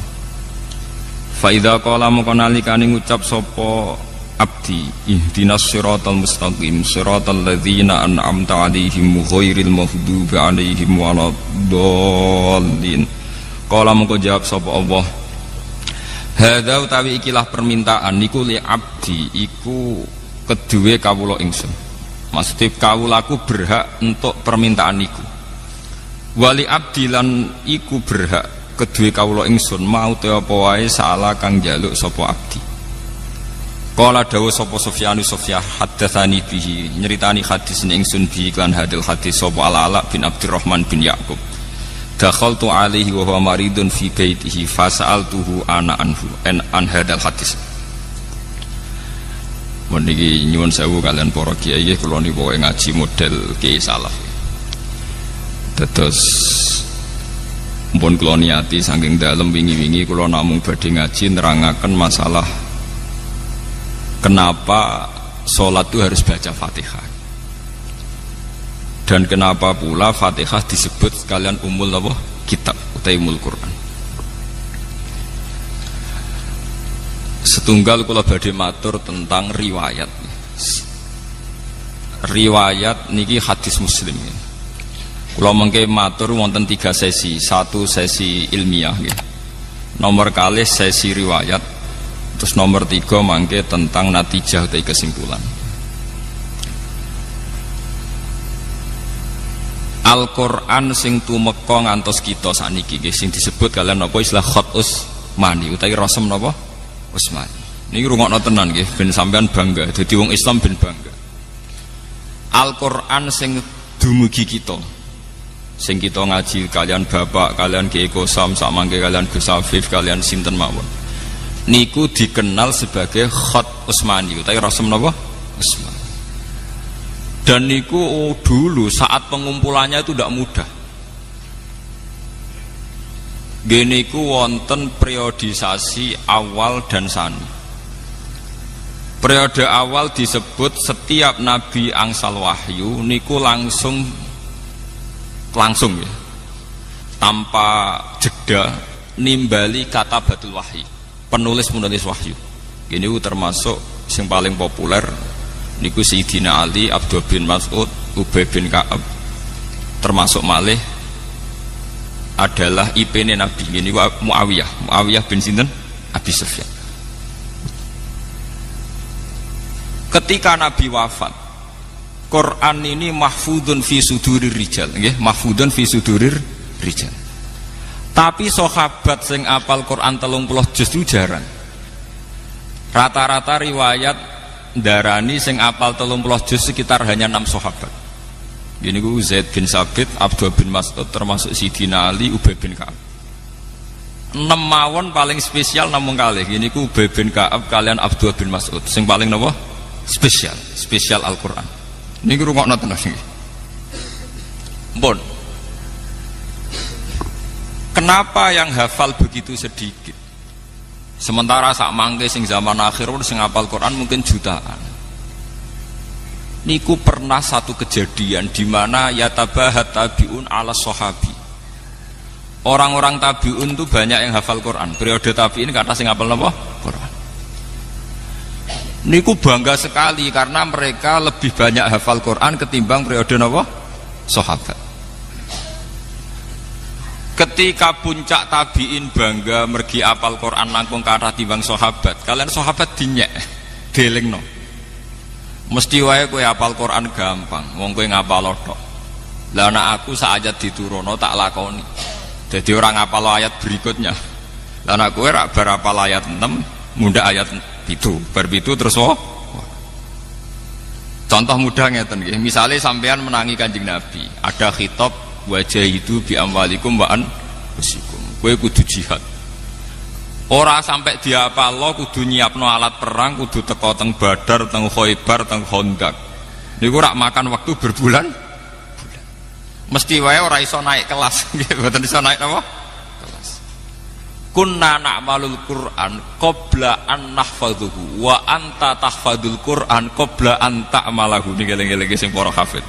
Fa idza qala mongko nalikane ngucap sapa abdi ihdinas siratal mustaqim siratal ladzina an'amta 'alaihim ghairil maghdubi 'alaihim waladdallin. Qala mongko jawab sapa Allah, hadza utawi ikilah permintaan niku li abdi iku kedue kawula ingsun. Maksudnya kawulaku berhak untuk permintaan niku. Wali abdi lan iku berhak kedue kawula ingsun mau te apa wae saala kang njaluk sapa abdi. Qala dawuh sapa Sufyan haddatsani bihi nyeritani hadis ingsun bi iklan hadil hadis sapa Ala bin Abdurrahman bin Yaqub. Dakhaltu alaihi wa huwa maridun fi baitihi fasa'altuhu ana anhu an hadal hadis. Meniki nyuwun sewu kalian para kiai kula niku ngaji model kiai salaf. Dados mpun kula niati saking dalem wingi-wingi kula namung badhe ngaji nerangaken masalah kenapa sholat itu harus baca Fatihah dan kenapa pula Fatihah disebut sekalian umul apa? Kitab utawi umul Quran. Setunggal kula badhe matur tentang riwayat. Riwayat niki hadis Muslim. Kula mengke matur wonten 3 sesi, 1 sesi ilmiah nggih. Nomor kalih sesi riwayat, terus nomor 3 mangke tentang natijah utawi kesimpulan. Al-Qur'an sing tumeka ngantos kita saniki nggih sing disebut kalian apa istilah khat Utsmani utawi rasem napa? Utsmani. Niki rungokno tenan nggih ben sampean bangga, dadi wong Islam ben bangga. Al-Qur'an sing dumugi kita sing kita ngaji kalian bapak kalian Ki Eko Sam samangke kalian Gus Afif kalian sinten mawon niku dikenal sebagai khat Utsmani utawi rasem napa Utsmani. Dan niku dulu saat pengumpulannya itu tidak mudah. Gini ku wonten periodisasi awal dan sani. Periode awal disebut setiap nabi angsal wahyu niku langsung ya, tanpa jeda nimbali kata batul wahyi, penulis wahyu. Ini termasuk yang paling populer niku Sayyidina Ali, Abdul bin Mas'ud, Ubay bin Ka'ab, termasuk malih adalah IP-ne Nabi. Ini Muawiyah bin sinten? Abi Sufyan. Ketika Nabi wafat, Quran ini mahfudun fi sudurir rijal, nggih, mahfudun fi sudurir rijal. Tapi sahabat sing apal Quran 30 juz itu jarang. Rata-rata riwayat darani sing apal 30 juz sekitar hanya 6 sahabat. Gini ku Zaid bin Sabit, Abdul bin Mas'ud, termasuk Sayyidina Ali, Ubay bin Ka'ab. 6 mawon paling spesial namung kalih. Gini ku Ubay bin Ka'ab kalian Abdul bin Mas'ud. Sing paling napa? Spesial Al-Qur'an. Ini rungokno tenan iki. Mpun. Kenapa yang hafal begitu sedikit? Sementara sak mangke sing zaman akhir sing hafal Quran mungkin jutaan. Niku pernah satu kejadian di mana yatabahat tabiun ala sahabi. Orang-orang tabiun itu banyak yang hafal Quran. Periode tabiin kata sing hafal napa? Quran. Niku bangga sekali karena mereka lebih banyak hafal Quran ketimbang periode napa? Sahabat. Ketika puncak tabiin bangga mergi hafal Quran langkung kathah timbang sahabat, kalian sahabat dinyek, delingno. Mesti wae kowe hafal Quran gampang, wong kowe ngapal tok. Lah nek aku sak ayat diturono tak lakoni. Jadi orang ngapal ayat berikutnya. Lah nek kowe rak bar hafal ayat 6, mundhak ayat itu berbitu terus contoh mudah ngeten nggih. Misale sampean menangi Kanjeng Nabi, ada khitab wajah itu bi amwalikum wa anfusikum. Kowe kudu jihad. Ora sampai diapalo kudu nyiapno alat perang, kudu teko teng Badar, teng Khaibar, teng Khandaq. Niku rak makan waktu berbulan. Mesti wae ora iso naik kelas nggih, mboten iso naik apa? Kunna na'malul Qur'an qabla an nahfadhuhu wa anta tahfadul Qur'an qabla an ta'malahu. Niki eling-eling sing para hafid.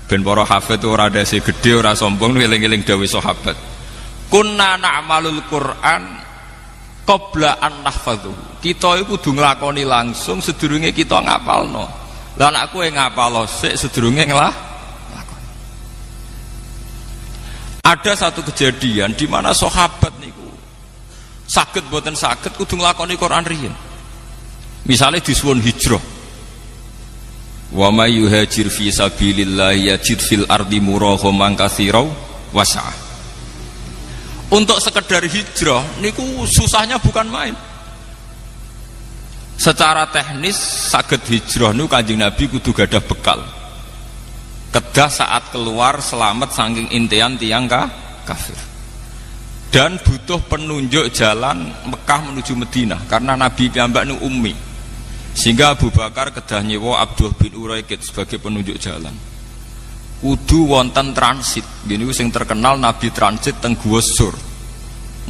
Ben para hafid ora dase gedhe ora sombong, eling-eling dawuh sahabat. Kunna na'malul Qur'an qabla an nahfadhu. Kita iku kudu nglakoni langsung sedurunge kita ngapalno. Lah nek kowe ngapalo sik sedurunge lakoni. Ada satu kejadian di mana sahabat niku saged boten saged kudu nglakoni Quran riyen. Misale disuwun hijrah. Wa may yuhajir fi sabilillah yajid fil ardi muraghaman katsira wasa'ah. Untuk sekedar hijrah niku susahnya bukan main. Secara teknis saged hijrah niku Kanjeng Nabi kudu gadah bekal. Kedah saat keluar selamat saking intian tiang kafir. Dan butuh penunjuk jalan Mekah menuju Madinah karena Nabi piyambak niku ummi. Sehingga Abu Bakar kedah nyewa Abdul bin Uraikid sebagai penunjuk jalan. Kudu wonten transit. Gini sing terkenal Nabi transit teng Gua Sur.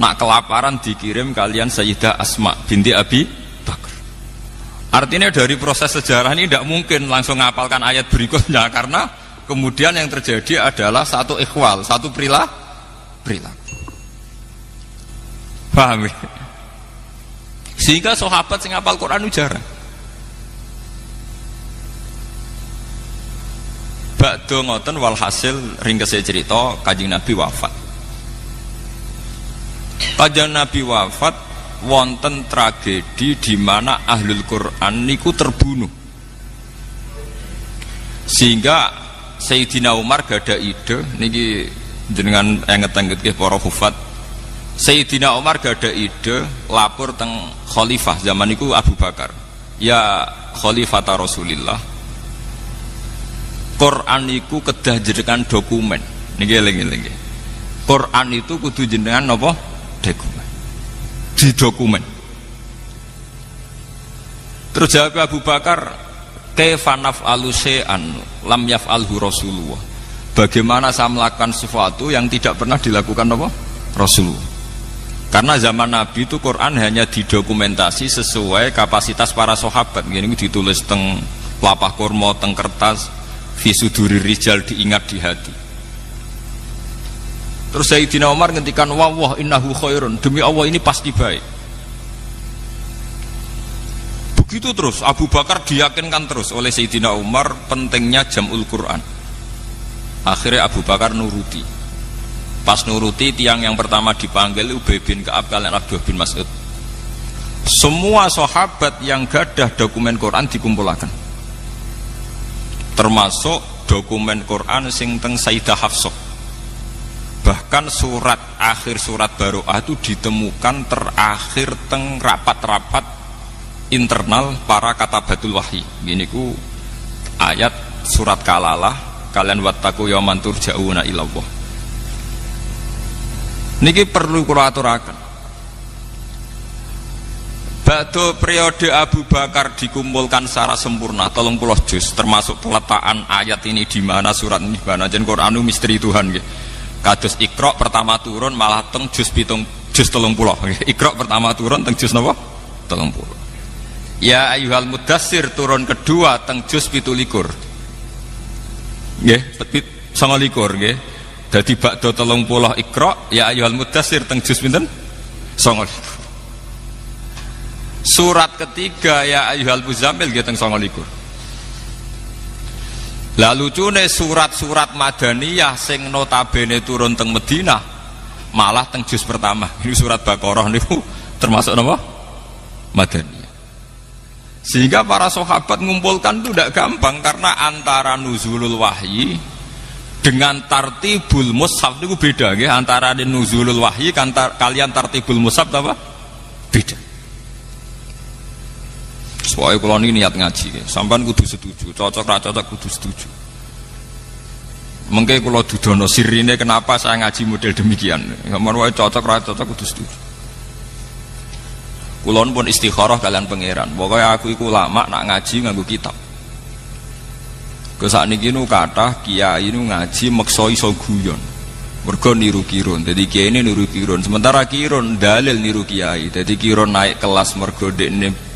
Nak kelaparan dikirim kalian Sayyidah Asma binti Abi Bakar. Artinya dari proses sejarah ini tidak mungkin langsung ngapalkan ayat berikutnya karena kemudian yang terjadi adalah satu ikhwal, satu perilaku. Paham ya? Sehingga sahabat sing ngapal Quran jarang. Bakdo ngoten walhasil ringkese cerita Kanjeng Nabi wafat. Kanjeng Nabi wafat wonten tragedi di mana ahlul Quran niku terbunuh. Sehingga Sayyidina Umar gada ide niki jenengan anget-anget para hufat. Sayyidina Umar gada ide lapor teng khalifah zaman niku Abu Bakar. Ya khalifata Rasulillah. Quran itu kedah jenengan dokumen. Niki eling-eling. Quran itu kudu jenengan napa? Dokumen. Di dokumen. Terus jawab Abu Bakar, kaifa naf'alu syai'an lam yaf'alhu Rasulullah. Bagaimana saya melakukan sesuatu yang tidak pernah dilakukan apa? Rasulullah. Karena zaman Nabi itu Quran hanya didokumentasi sesuai kapasitas para sahabat. Ini ditulis teng lapah kurma, teng kertas. Fisuduri rijal diingat di hati. Terus Sayyidina Umar ngendikan wah innahu khairun, demi Allah ini pasti baik. Begitu terus Abu Bakar diyakinkan terus oleh Sayyidina Umar pentingnya jam'ul Quran. Akhirnya Abu Bakar nuruti. Pas nuruti tiang yang pertama dipanggil Ubay bin Ka'ab kalian Abdullah bin Mas'ud. Semua sahabat yang gadah dokumen Quran dikumpulkan. Termasuk dokumen Quran sing teng Sayyidah Hafsah. Bahkan surat akhir surat Baroah itu ditemukan terakhir teng rapat-rapat internal para katabatul wahyi. Gini ku ayat surat Kalalah kalian wattaqu yauman turja'una ilallah. Niki perlu kula aturaken. Ba'da periode Abu Bakar dikumpulkan secara sempurna 30 juz termasuk peletakan ayat ini di mana surat ini di mana jen Qur'anu misteri Tuhan nggih. Kados Iqra pertama turun malah teng juz 30 nggih. Iqra pertama turun teng juz napa? 30. Ya ayyuhal mudassir turun kedua teng juz 17. Nggih, 29 nggih. Dadi ba'da 30 Iqra ya ayyuhal mudassir teng juz pinten? 29. Surat ketiga ya ayyuhal muzammil nggih teng 29. Lah lucune surat-surat Madaniyah sing notabene turun teng Madinah malah teng juz pertama. Ini surat Baqarah niku termasuk napa? Madaniyah. Sehingga para sahabat mengumpulkan itu tidak gampang karena antara nuzulul wahyi dengan tartibul mushaf itu beda nggih. Antara nuzulul wahyi kalian tartibul mushaf apa? Beda. Soalnya kalau ini niat ngaji, sampean kudu setuju, cocok ra cocok kudu setuju. Mengke kalau dudono sirine kenapa saya ngaji model demikian? Ngamun wae cocok ra cocok kudu setuju. Kulon pun istikharah kalian pangeran. Pokoknya aku iku ulama nak ngaji nganggo kitab. Ke sakniki nu kathah kiai nu ngaji meksa iso guyon. Mergo niru kirun. Dadi kiai ini niru kirun. Sementara kirun dalil niru kiai. Dadi kirun naik kelas mergo dekne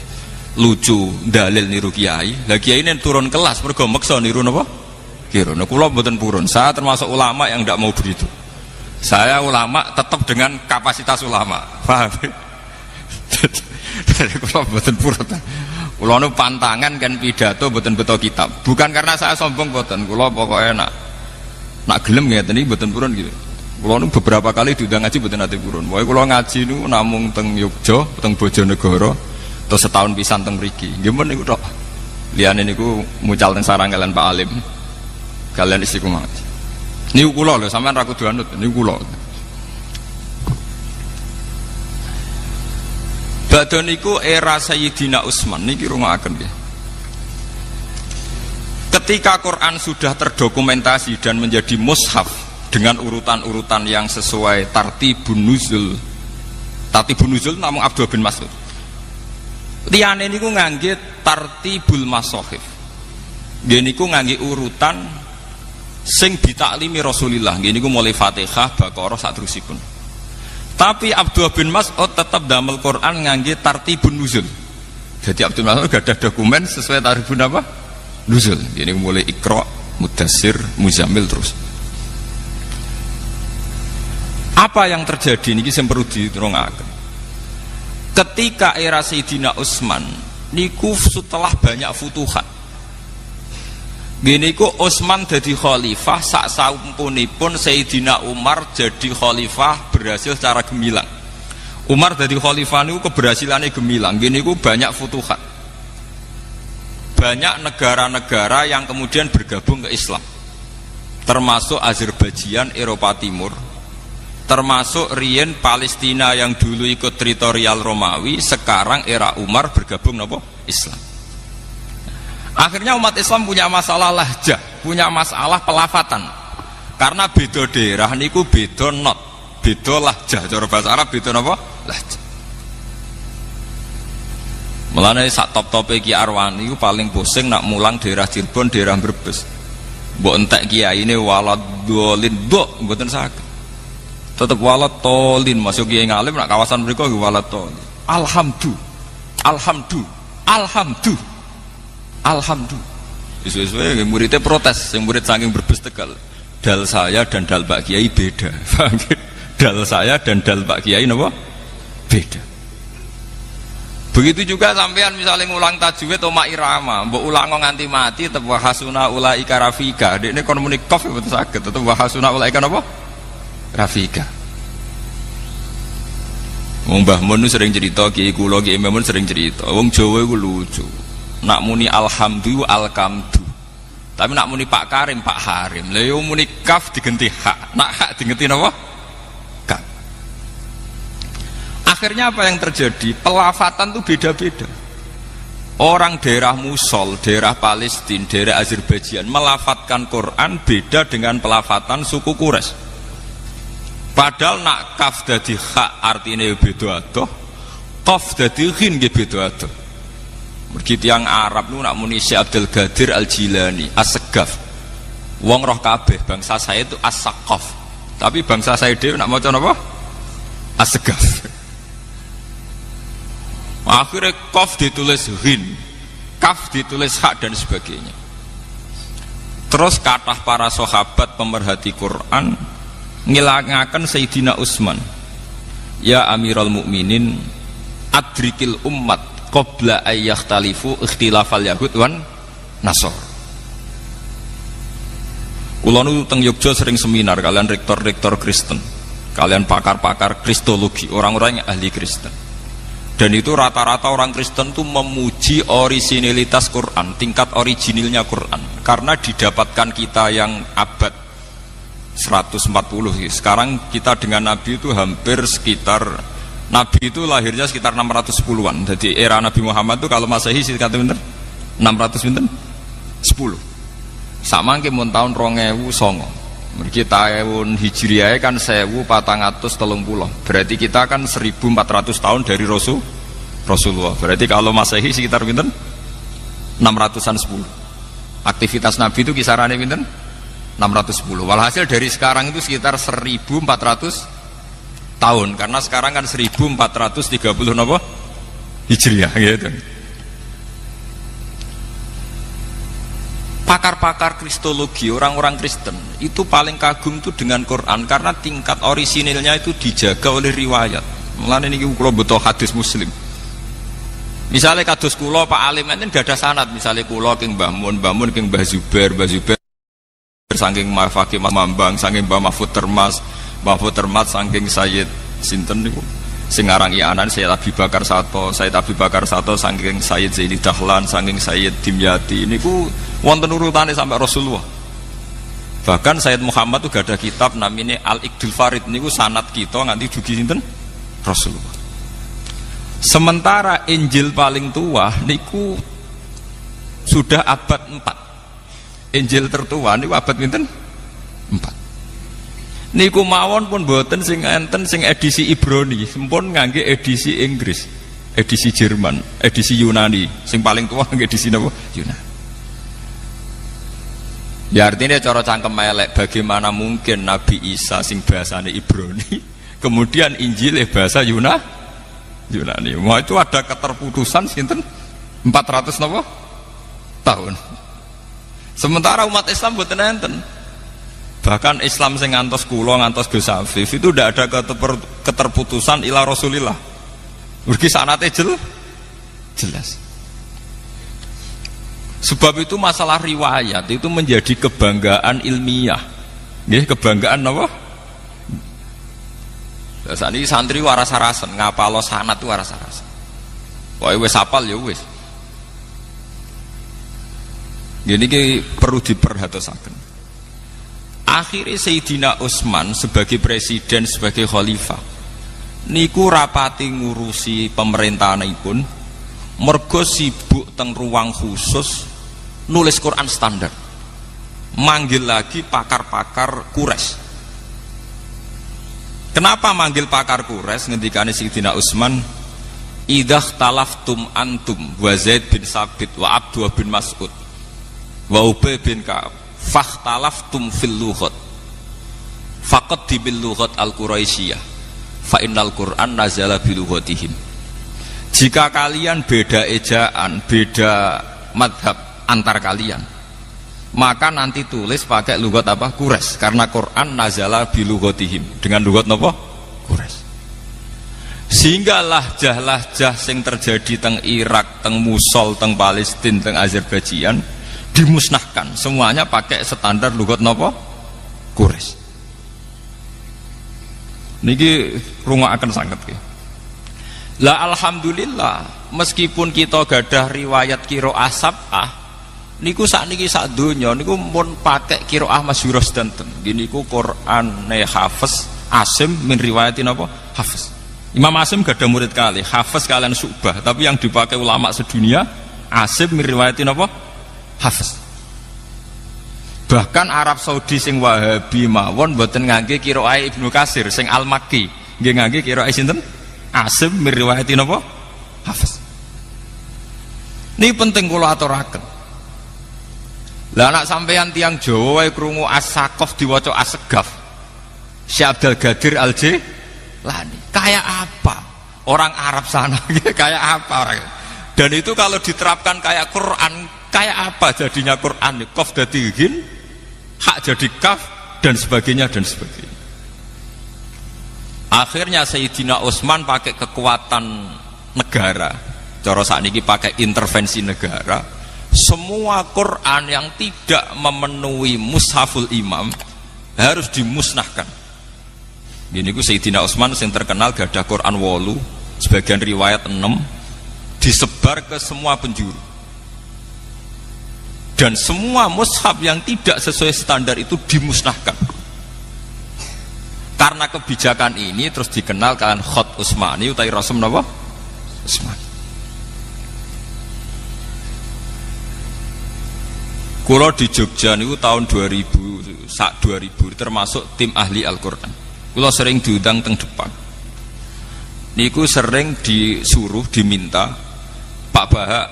lucu dalil niru kiai. Lah kiai ini turun kelas mergo meksa niru napa? Kirun. Kula mboten purun. Saya termasuk ulama yang tidak mau begitu. Saya ulama tetap dengan kapasitas ulama. Paham? Dari kula mboten purut. Kula nu pantangan kan pidato mboten beto kitab. Bukan karena saya sombong mboten. Kula pokoknya nak gelem ngeten iki mboten purun gitu. Kula nu beberapa kali diundang ngaji mboten ate purun. Pokoke kula ngaji nu namung teng Yogya, teng Bojonegoro, terus setahun pisan teng mriki. Nggih men niku tok. Liyane niku mucal teng sarang kalian Pak Alim. Kalian istiqomah. Niku kula lho, sampean ra kudu anut, niku kula. Badhe niku era Sayyidina Utsman niki rungokaken nggih. Ketika Quran sudah terdokumentasi dan menjadi mushaf dengan urutan-urutan yang sesuai tartibun nuzul. Tartibun nuzul namung Abdullah bin Mas'ud. Liyane niku ngangge tartibul masahif. Nggih niku ngangge urutan sing ditaklimi Rasulullah. Nggih niku mulai Fatihah, Baqarah saterusipun. Tapi Abdullah bin Mas'ud tetap damel Quran ngangge tartibun nuzul. Jadi Abdullah bin Mas'ud gak ada dokumen sesuai tartibun apa? Nuzul. Ini mulai Iqra, Mudassir, Muzammil terus. Apa yang terjadi niki sing perlu diterungaken. Ketika era Sayyidina Utsman niku setelah banyak futuhat. Gini ku Utsman jadi khalifah, sak saumpunipun Sayyidina Umar jadi khalifah berhasil secara gemilang. Umar jadi khalifah niku keberhasilannya gemilang. Gini ku banyak futuhat, banyak negara-negara yang kemudian bergabung ke Islam, termasuk Azerbaijan, Eropa Timur, termasuk Rien Palestina yang dulu ikut teritorial Romawi, sekarang era Umar bergabung nopo Islam. Akhirnya umat Islam punya masalah lahjah, punya masalah pelafatan. Karena beda daerah niku beda not, beda lahjah. Cara bahasa Arab beda napa? Lahjah. Mulane sak top-tope Ki Arwani iku paling pusing nak mulang daerah Cirebon, daerah Brebes. Mbok entek kiyaine waladolin mbok mboten saged. Tetep waladolin masuk kiai ngalim nak kawasan mriku nggih waladolin. Alhamdulillah. Isu-isu muridnya protes, yang murid saking Brebes Tegal. Dal saya dan dal Pak Kiai beda. Dal saya dan dal Pak Kiai napa? Beda. Begitu juga sampean misalnya ngulang tajwid oma irama, mbok ulang nganti mati tetep wahasuna ulaika rafika. Dekne kon muni qaf mboten saged, tetep wahasuna ulaika napa? Rafika. Wong Mbah Mun sering cerita, Kiai kula Kiai Mun sering cerita. Wong Jawa iku lucu. Nak muni alhamdu alkamdu, tapi nak muni Pak Karim Pak Harim. Lha muni kaf digenti hak, nak hak digenti napa? Kaf. Akhirnya apa yang terjadi? Pelafatan tuh beda-beda. Orang daerah Musol, daerah Palestina, daerah Azerbaijan melafatkan Quran beda dengan pelafatan suku Quraisy. Padahal nak kaf dadi hak artinya beda adoh, qaf dadi ghin nggih beda adoh. Begitu yang Arab nu nak muni Syekh Abdul Qadir Al-Jilani As-Segaf. Wong roh kabeh bangsa saya itu As-Saqaf. Tapi bangsa saya dhewe nak maca napa? As-Segaf. Akhirnya qaf ditulis ghin, kaf ditulis hak dan sebagainya. Terus kathah para sahabat pemerhati Quran ngilangaken Sayyidina Utsman. Ya Amirul Mukminin, adrikil ummat qabla ayyakhtalifu ikhtilafal yahud wan nasor. Kula nu teng Yogya sering seminar kalian rektor-rektor Kristen, kalian pakar-pakar kristologi, orang-orang yang ahli Kristen. Dan itu rata-rata orang Kristen itu memuji orisinilitas Quran, tingkat originilnya Quran, karena didapatkan kita yang abad 140. Sekarang kita dengan Nabi itu hampir sekitar, Nabi itu lahirnya sekitar 610-an. Jadi era Nabi Muhammad itu kalau Masehi sekitar 600 pinten? 10. Sama ke mun tahun 2009. Mergi tahun Hijriah kan 1430. Berarti kita kan 1400 tahun dari Rasulullah. Berarti kalau Masehi sekitar pinten? 600-an 10. Aktivitas Nabi itu kisarannya pinten? 610. Walhasil dari sekarang itu sekitar 1400 tahun, karena sekarang kan 1430 napa? Hijriah gitu. Pakar-pakar kristologi, orang-orang Kristen itu paling kagum tuh dengan Quran karena tingkat orisinilnya itu dijaga oleh riwayat. Mulane niki kula beto hadis Muslim. Misalnya kados kula Pak Alim enten gak ada sanad, misalnya kula king Mbah Mun, Mbah Mun king Mbah Zubair saking Mafaki Mambang, saking Mbah Mahfud Termas saking Sayyid sinten niku sing aran Ianan Sayyid Abi Bakar Sato saking Sayyid Zaini Dahlan, saking Sayyid Dimyati niku wonten urutane sampai Rasulullah. Bahkan Sayyid Muhammad itu gak ada kitab namanya Al-Iqdul Farid niku sanad kita nganti dugi sinten Rasulullah. Sementara Injil paling tua niku sudah abad 4. Injil tertua niku abad pinten 4. Niku mawon pun boten sing enten sing edisi Ibrani, sampun ngangge edisi Inggris, edisi Jerman, edisi Yunani. Sing paling tua ngangge edisi napa? Yunani. Ya artinya cara cangkem elek, bagaimana mungkin Nabi Isa sing bahasane Ibrani kemudian Injil bahasa Yunani. Wah itu ada keterputusan sinten 400 napa tahun. Sementara umat Islam mboten enten. Bahkan Islam sing ngantos kula ngantos Gus Afif itu tidak ada keterputusan ila Rasulillah. Mergi sanate jelas. Sebab itu masalah riwayat itu menjadi kebanggaan ilmiah. Nggih, kebanggaan apa? Saat ini santri waras-warasan, ngapalo sanad itu waras-warasan. Pokoke wis hafal ya wis. Gini perlu diperhatosaken. Akhirnya Sayyidina Utsman sebagai presiden, sebagai khalifah niku rapati ngurusi pemerintahanipun mergo sibuk teng ruang khusus nulis Quran standar, manggil lagi pakar-pakar Quraisy. Kenapa manggil pakar Quraisy? Ngendikane Sayyidina Utsman, idah talaftum antum wa Zaid bin Sabit wa Abdullah bin Mas'ud wa Ubay bin Ka'ab fakhtalaftum fil lughat faqad bil lughat al quraisyiyah fa innal Qur'an nazala bi lughatihim. Jika kalian beda ejaan, beda madhab antar kalian, maka nanti tulis pakai lughat apa? Quraisy, karena Quran nazala bi lughatihim, dengan lughat napa? Quraisy. Sehingga lahjah-lahjah sing terjadi teng Irak, teng Mosul, teng Palestina, teng Azerbaijan dimusnahkan, semuanya pakai standar lughat napa? Quraisy. Niki rungokaken sanget nggih. Lah alhamdulillah, meskipun kita gadah riwayat qiraah sab'ah, niku sakniki sak donya niku mun pakai qiraah masyhurah sedanten. Niku Qur'ane Hafiz Asim min riwayatin apa? Hafiz. Imam Asim gak ada murid kali, Hafiz kalian Syu'bah, tapi yang dipakai ulama sedunia Asim min riwayatin apa? Hafiz. Bahkan Arab Saudi sing Wahabi mawon mboten ngangge qiraah Ibnu Katsir sing Al-Makki, nggih ngangge qiraah sinten? Asim min riwayatin apa? Hafiz. Ini penting kula aturaken. Lah anak sampeyan tiang Jawa wae krungu As-Saqaf diwaca As-Segaf. Syekh Abdul Qadir Al-Jilani. Kayak apa? Orang Arab sana kayak apa orang? Dan itu kalau diterapkan kayak Quran, kayak apa jadinya Quran? Qaf dadi ghin, hak jadi kaf dan sebagainya dan sebagainya. Akhirnya Sayyidina Utsman pakai kekuatan negara, cara sakniki pakai intervensi negara. Semua Quran yang tidak memenuhi mushaful imam harus dimusnahkan. Gini ku Sayyidina Utsman yang terkenal gak ada Quran 8, sebagian riwayat 6, disebar ke semua penjuru. Dan semua mushaf yang tidak sesuai standar itu dimusnahkan. Karena kebijakan ini terus dikenal kalian Khot Utsmani utai Rasul napa? Utsmani. Kulo di Jogja niku tahun 2000 termasuk tim ahli Al-Qur'an. Kulo sering diundang teng depan. Niku sering disuruh diminta, Pak Bahak,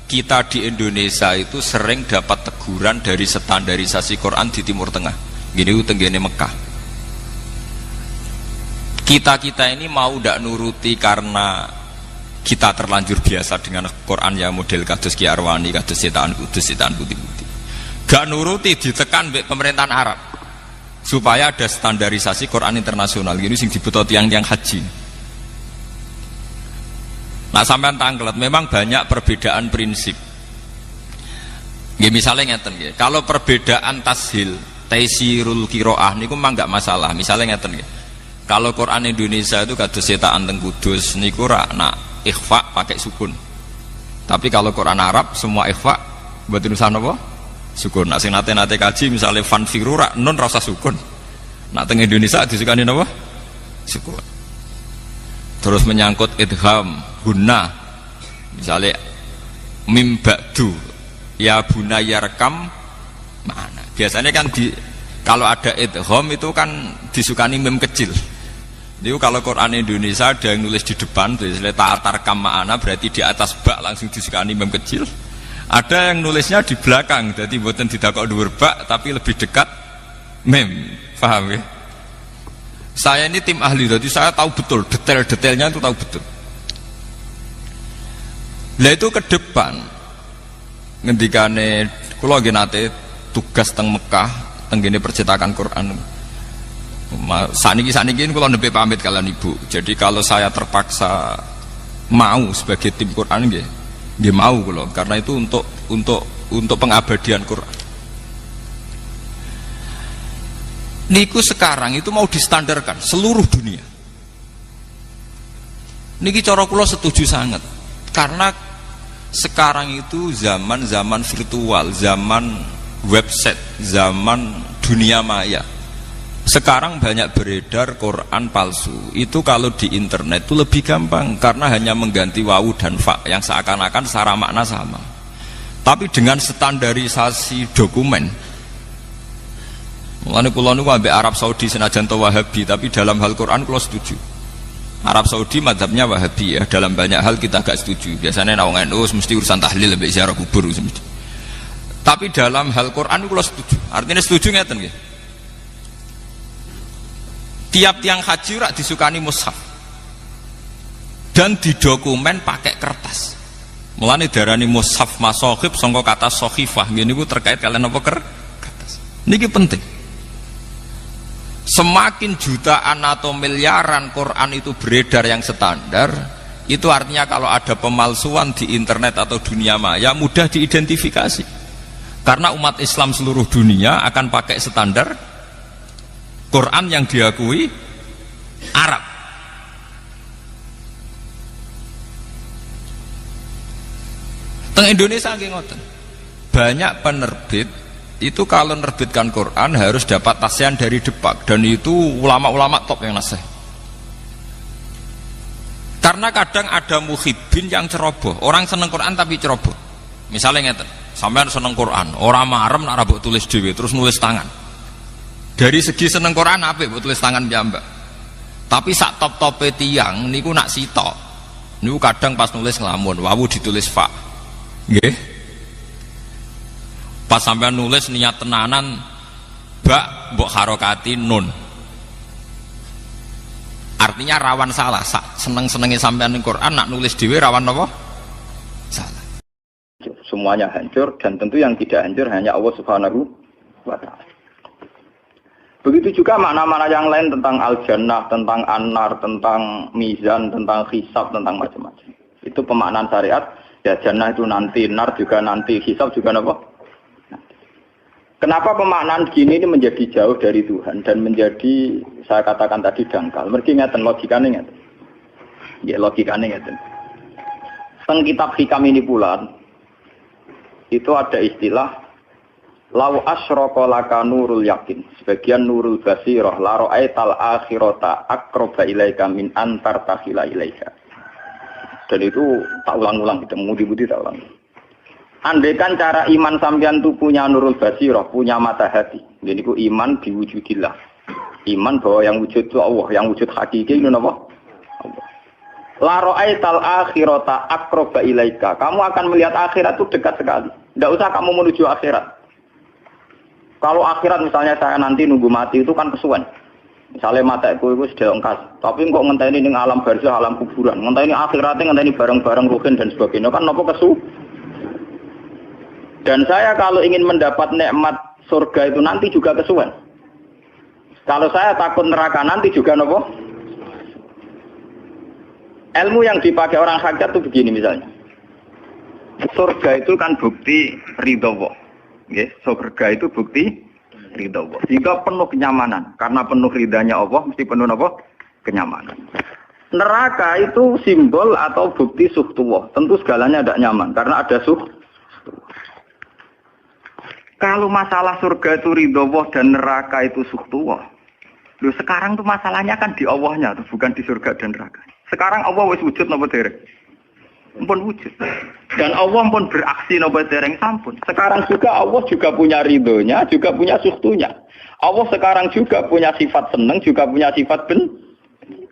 kita di Indonesia itu sering dapat teguran dari standarisasi Quran di Timur Tengah. Gini tenggene Mekah. Kita ini mau ndak nuruti karena kita terlanjur biasa dengan Quran yang model kados Ki Arwani, kados Cetakan Kudus, Cetakan Putih-Putih. Gak nuruti ditekan mbek pemerintahan Arab supaya ada standarisasi Quran internasional. Gini sing dibutuh tiang-tiang haji. Nah sampean tanglet, memang banyak perbedaan prinsip. Nggih misalnya ngeten nggih. Kalau perbedaan tashil, taisirul qiraah niku mah enggak masalah. Misalnya ngeten nggih. Kalau Quran Indonesia itu kados cetakan teng Kudus niku ra nak ikhfa pakai sukun. Tapi kalau Quran Arab semua ikhfa mboten usah napa? Sukun. Nak sing nate kaji misalnya fanfiru ra nun rasa sukun. Nak teng Indonesia disukani napa? Sukun. Terus menyangkut idgham, hunna. Misalnya mim ba'du ya bunayya rekam mana? Biasanya kan kalau ada idgham itu kan disukani mim kecil. Itu kalau Quran Indonesia ada yang nulis di depan, misalnya ta'atar kam ma'ana berarti di atas bak langsung disukani mim kecil. Ada yang nulisnya di belakang, jadi buatan didakok dhuwur bak tapi lebih dekat mim. Paham ya? Saya ini tim ahli, jadi saya tahu betul detail-detailnya itu tahu betul. Lah itu ke depan ngendikane kula nggih nate tugas teng Mekah teng gene percetakan Quran. Saniki kula nembe pamit kalian Ibu. Jadi kalau saya terpaksa mau sebagai tim Quran nggih mau kula karena itu untuk pengabadian Quran. Niku sekarang itu mau distandarkan seluruh dunia. Niki cara kula setuju sangat. Karena sekarang itu zaman virtual, zaman website, zaman dunia maya. Sekarang banyak beredar Quran palsu. Itu kalau di internet itu lebih gampang karena hanya mengganti wawu dan fa yang seakan-akan secara makna sama. Tapi dengan standarisasi dokumen, mulane kula niku ambek Arab Saudi senajan to Wahabi, tapi dalam hal Quran kula setuju. Arab Saudi mazhabnya Wahabi ya, dalam banyak hal kita agak setuju. Biasanya nek wong NU mesti urusan tahlil ambek ziarah kubur mesti. Tapi dalam hal Quran kula setuju. Artinya setuju ngeten nggih. Tiap tiang haji rak disukani mushaf. Dan didokumen pakai kertas. Mulane darani mushaf masohib sangka kata sohifah. Nggih niku terkait kalian apa kertas. Niki penting. Semakin jutaan atau miliaran Quran itu beredar yang standar, itu artinya kalau ada pemalsuan di internet atau dunia maya mudah diidentifikasi. Karena umat Islam seluruh dunia akan pakai standar Quran yang diakui Arab. Teng Indonesia nggih ngoten. Banyak penerbit itu kalau menerbitkan Quran harus dapat tasian dari Depak, dan itu ulama-ulama top yang nasih. Karena kadang ada muhibbin yang ceroboh, orang seneng Quran tapi ceroboh. Misalnya ngeten, sampean seneng Quran, orang marem nak rabuk tulis dhewe terus nulis tangan. Dari segi seneng Quran apik mbok tulis tangan piyambak. Tapi sak top-tope tiyang niku nak sitok. Niku kadang pas nulis ngelamun, wawu ditulis fa. Nggih. Pas sampai nulis niat tenanan bak mbok harokati nun, artinya rawan salah. Seneng-senengnya sampean ning Quran nak nulis dhewe rawan apa? Salah. Semuanya hancur, dan tentu yang tidak hancur hanya Allah Subhanahu wa ta'ala. Begitu juga makna-makna yang lain tentang al-jannah, tentang an-nar, tentang mizan, tentang hisab, tentang macam-macam. Itu pemaknaan syariat. Ya jannah itu nanti, nar juga nanti, hisab juga apa? Kenapa pemaknaan gini ini menjadi jauh dari Tuhan dan menjadi, saya katakan tadi, dangkal. Mergi ngeten logikane ngeten. Ya logikane ngeten. Teng kitab hikam ini pula itu ada istilah lau asyraka laka nurul yakin, sebagian nurul basirah la ra'aital akhirata aqraba ilaika min antar takhila ilaika. Dan itu tak ulang-ulang, kita mudi-mudi tak ulang. Andaikan cara iman sampean itu punya nurul basirah, punya mata hati. Jadi ku iman diwujudillah. Iman bahwa yang wujud itu Allah, yang wujud hakiki itu apa? Allah. La ra'aital akhirata aqraba ilaika. Kamu akan melihat akhirat itu dekat sekali. Tidak usah kamu menuju akhirat. Kalau akhirat misalnya saya nanti nunggu mati itu kan kesuwen. Misalnya mata itu sudah engkas, tapi kok ngenteni ning alam barzah, alam kuburan. Ngenteni akhiratnya, ngenteni barang-barang ruhin dan sebagainya kan napa kesu? Dan saya kalau ingin mendapat nikmat surga itu nanti juga kesuwen. Kalau saya takut neraka nanti juga nopo. Ilmu yang dipakai orang hakikat itu begini misalnya. Surga itu kan bukti ridho Allah. Nggih, surga itu bukti ridho Allah. Jika penuh kenyamanan, karena penuh ridhanya Allah mesti penuh apa? Kenyamanan. Neraka itu simbol atau bukti suhtullah. Tentu segalanya tidak nyaman karena ada Kalau masalah surga itu ridho Allah dan neraka itu suhtullah. Loh sekarang tuh masalahnya kan di Allahnya, bukan di surga dan neraka. Sekarang Allah wis wujud napa dereng? Pun wujud. Dan Allah pun beraksi napa dereng sampun. Sekarang juga Allah juga punya ridhonya, juga punya suhtunya. Allah sekarang juga punya sifat seneng, juga punya sifat